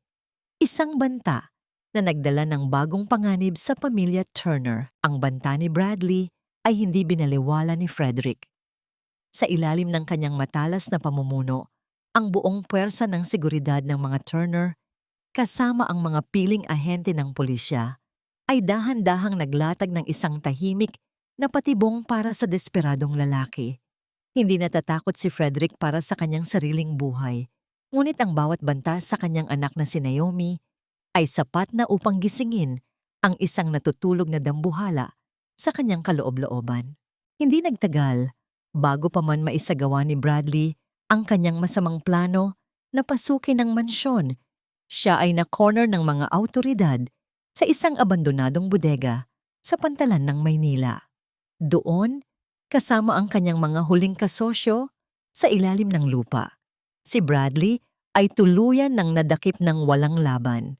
Isang banta na nagdala ng bagong panganib sa pamilya Turner. Ang banta ni Bradley ay hindi binaliwala ni Frederick. Sa ilalim ng kanyang matalas na pamumuno, ang buong puwersa ng seguridad ng mga Turner, kasama ang mga piling ahente ng pulisya, ay dahan-dahang naglatag ng isang tahimik na patibong para sa desperadong lalaki. Hindi natatakot si Frederick para sa kanyang sariling buhay, ngunit ang bawat banta sa kanyang anak na si Naomi ay sapat na upang gisingin ang isang natutulog na dambuhala sa kanyang kaloob-looban. Hindi nagtagal, bago pa man maisagawa ni Bradley ang kanyang masamang plano na pasukin ang mansyon, siya ay na-corner ng mga awtoridad sa isang abandonadong bodega sa pantalan ng Maynila. Doon, kasama ang kanyang mga huling kasosyo sa ilalim ng lupa, si Bradley ay tuluyan ng nadakip ng walang laban.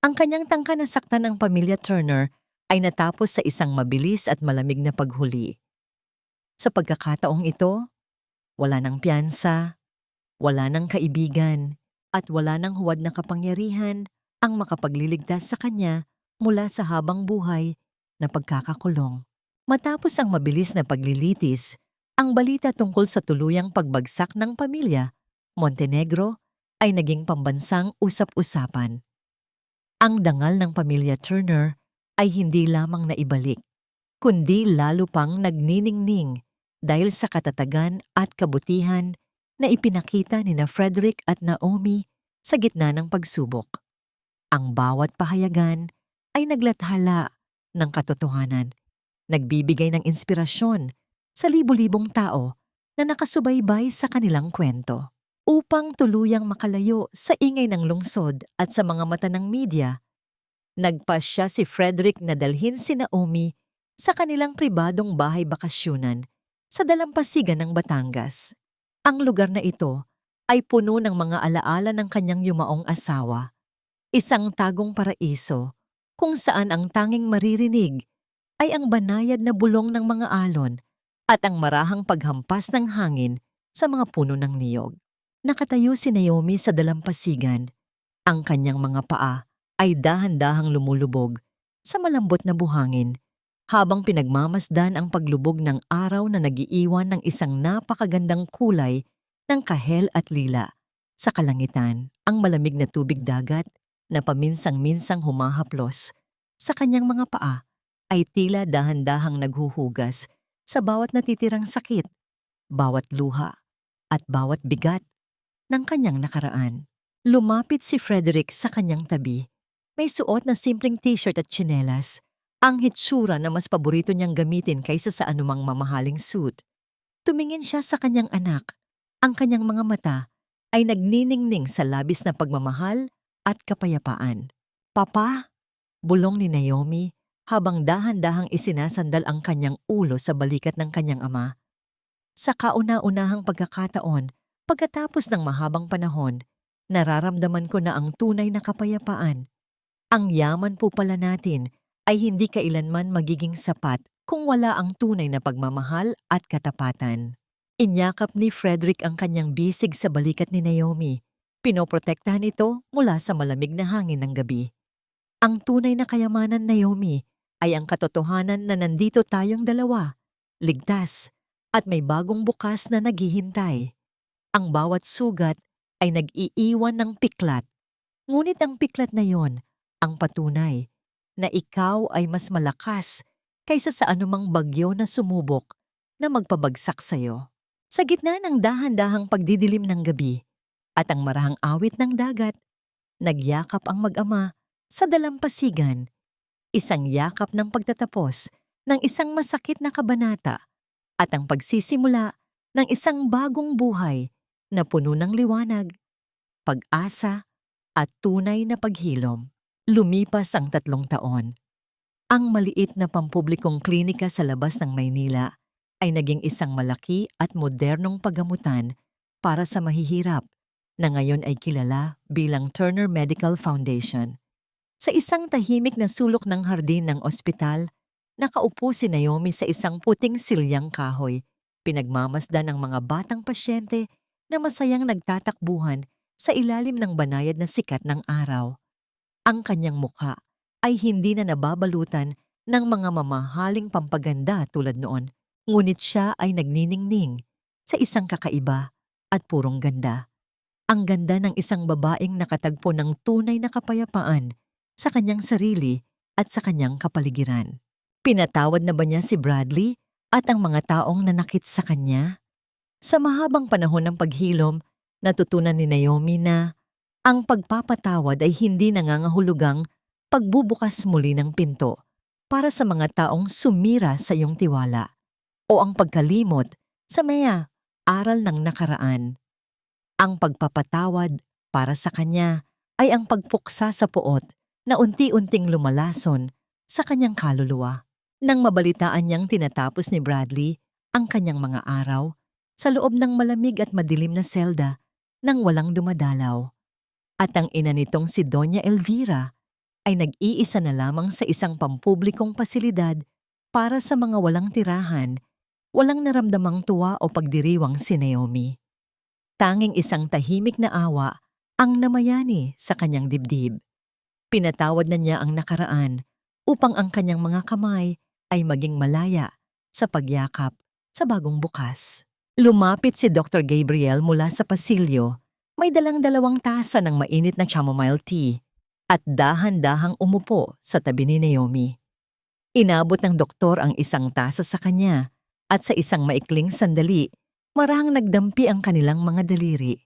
Ang kanyang tangka na saktan ng pamilya Turner ay natapos sa isang mabilis at malamig na paghuli. Sa pagkakataong ito, wala ng piyansa, wala ng kaibigan, at wala ng huwad na kapangyarihan ang makapagliligtas sa kanya mula sa habang buhay na pagkakakulong. Matapos ang mabilis na paglilitis, ang balita tungkol sa tuluyang pagbagsak ng pamilya Montenegro ay naging pambansang usap-usapan. Ang dangal ng pamilya Turner ay hindi lamang naibalik, kundi lalo pang nagniningning dahil sa katatagan at kabutihan na ipinakita ni Frederick at Naomi sa gitna ng pagsubok. Ang bawat pahayagan ay naglathala ng katotohanan, nagbibigay ng inspirasyon sa libu-libong tao na nakasubaybay sa kanilang kwento. Upang tuluyang makalayo sa ingay ng lungsod at sa mga mata ng media, nagpasya si Frederick na dalhin si Naomi sa kanilang pribadong bahay bakasyunan sa dalampasigan ng Batangas. Ang lugar na ito ay puno ng mga alaala ng kanyang yumaong asawa, isang tagong paraiso kung saan ang tanging maririnig ay ang banayad na bulong ng mga alon at ang marahang paghampas ng hangin sa mga puno ng niyog. Nakatayo si Naomi sa dalampasigan. Ang kanyang mga paa ay dahan-dahang lumulubog sa malambot na buhangin habang pinagmamasdan ang paglubog ng araw na nagiiwan ng isang napakagandang kulay ng kahel at lila. Sa kalangitan, ang malamig na tubig dagat na paminsang-minsang humahaplos sa kanyang mga paa ay tila dahan-dahang naghuhugas sa bawat natitirang sakit, bawat luha, at bawat bigat ng kanyang nakaraan. Lumapit si Frederick sa kanyang tabi. May suot na simpleng t-shirt at tsinelas, ang hitsura na mas paborito niyang gamitin kaysa sa anumang mamahaling suit. Tumingin siya sa kanyang anak. Ang kanyang mga mata ay nagniningning sa labis na pagmamahal at kapayapaan. "Papa," bulong ni Naomi habang dahan-dahang isinasandal ang kanyang ulo sa balikat ng kanyang ama. Sa kauna-unahang pagkakataon, pagkatapos ng mahabang panahon, Nararamdaman ko na ang tunay na kapayapaan. Ang yaman po pala natin ay hindi kailanman magiging sapat kung wala ang tunay na pagmamahal at katapatan. Inyakap ni Frederick ang kanyang bisig sa balikat ni Naomi. Pinoprotektahan ito mula sa malamig na hangin ng gabi. Ang tunay na kayamanan, Naomi, ay ang katotohanan na nandito tayong dalawa, ligtas, at may bagong bukas na naghihintay. Ang bawat sugat ay nag-iiwan ng piklat. Ngunit ang piklat na yon ang patunay na ikaw ay mas malakas kaysa sa anumang bagyo na sumubok na magpabagsak sa'yo. Sa gitna ng dahan-dahang pagdidilim ng gabi at ang marahang awit ng dagat, nagyakap ang mag-ama sa dalampasigan, isang yakap ng pagtatapos ng isang masakit na kabanata at ang pagsisimula ng isang bagong buhay na puno ng liwanag, pag-asa at tunay na paghilom. Lumipas ang 3 taon. Ang maliit na pampublikong klinika sa labas ng Maynila ay naging isang malaki at modernong paggamutan para sa mahihirap na ngayon ay kilala bilang Turner Medical Foundation. Sa isang tahimik na sulok ng hardin ng ospital, nakaupo si Naomi sa isang puting silyang kahoy, pinagmamasdan ng mga batang pasyente na masayang nagtatakbuhan sa ilalim ng banayad na sikat ng araw. Ang kanyang mukha ay hindi na nababalutan ng mga mamahaling pampaganda tulad noon, ngunit siya ay nagniningning sa isang kakaiba at purong ganda. Ang ganda ng isang babaeng nakatagpo ng tunay na kapayapaan sa kanyang sarili at sa kanyang kapaligiran. Pinatawad na ba niya si Bradley at ang mga taong nanakit sa kanya? Sa mahabang panahon ng paghilom, natutunan ni Naomi na ang pagpapatawad ay hindi nangangahulugang pagbubukas muli ng pinto para sa mga taong sumira sa iyong tiwala o ang pagkalimot sa maya aral ng nakaraan. Ang pagpapatawad para sa kanya ay ang pagpuksa sa puot na unti-unting lumalason sa kanyang kaluluwa. Nang mabalitaan niyang tinatapos ni Bradley ang kanyang mga araw sa loob ng malamig at madilim na selda nang walang dumadalaw, at ang ina nitong si Doña Elvira ay nag-iisa na lamang sa isang pampublikong pasilidad para sa mga walang tirahan, walang naramdamang tuwa o pagdiriwang si Naomi. Tanging isang tahimik na awa ang namayani sa kanyang dibdib. Pinatawad na niya ang nakaraan upang ang kanyang mga kamay ay maging malaya sa pagyakap sa bagong bukas. Lumapit si Dr. Gabriel mula sa pasilyo. May dalang 2 tasa ng mainit na chamomile tea at dahan-dahang umupo sa tabi ni Naomi. Inabot ng doktor ang 1 tasa sa kanya at sa isang maikling sandali, marahang nagdampi ang kanilang mga daliri.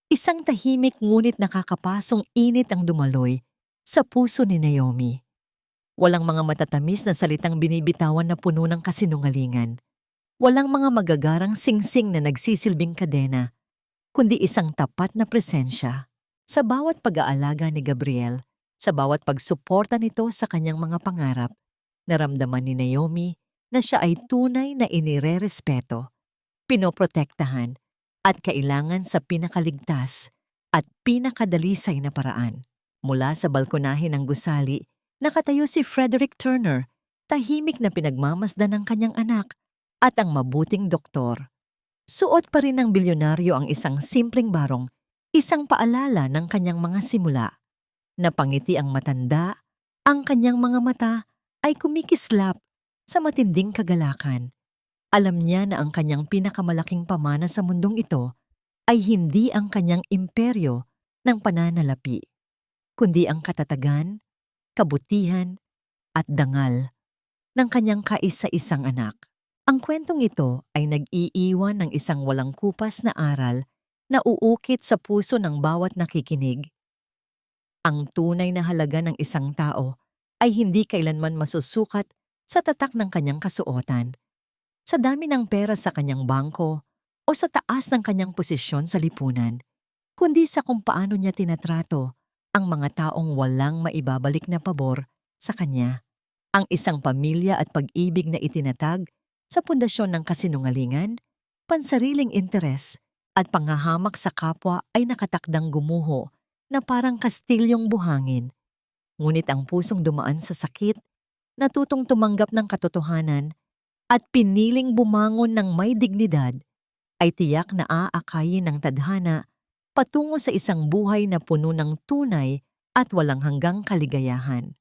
Isang tahimik ngunit nakakapasong init ang dumaloy sa puso ni Naomi. Walang mga matatamis na salitang binibitawan na puno ng kasinungalingan. Walang mga magagarang singsing na nagsisilbing kadena, kundi isang tapat na presensya. Sa bawat pag-aalaga ni Gabriel, sa bawat pagsuporta nito sa kanyang mga pangarap, naramdaman ni Naomi na siya ay tunay na inirerespeto, pinoprotektahan, at kailangan sa pinakaligtas at pinakadalisay na paraan. Mula sa balkonahe ng gusali, nakatayo si Frederick Turner, tahimik na pinagmamasdan ng kanyang anak at ang mabuting doktor. Suot pa rin ng bilyonaryo ang isang simpleng barong, isang paalala ng kanyang mga simula. Napangiti ang matanda, ang kanyang mga mata ay kumikislap sa matinding kagalakan. Alam niya na ang kanyang pinakamalaking pamana sa mundong ito ay hindi ang kanyang imperyo ng pananalapi, kundi ang katatagan, kabutihan, at dangal ng kanyang kaisa-isang anak. Ang kwentong ito ay nag-iiwan ng isang walang kupas na aral na uukit sa puso ng bawat nakikinig. Ang tunay na halaga ng isang tao ay hindi kailanman masusukat sa tatak ng kanyang kasuotan, sa dami ng pera sa kanyang bangko o sa taas ng kanyang posisyon sa lipunan, kundi sa kung paano niya tinatrato ang mga taong walang maibabalik na pabor sa kanya. Ang isang pamilya at pag-ibig na itinatag sa pundasyon ng kasinungalingan, pansariling interes, at panghahamak sa kapwa ay nakatakdang gumuho na parang kastilyong buhangin. Ngunit ang pusong dumaan sa sakit, natutong tumanggap ng katotohanan at piniling bumangon ng may dignidad, ay tiyak na aakayin ng tadhana patungo sa isang buhay na puno ng tunay at walang hanggang kaligayahan.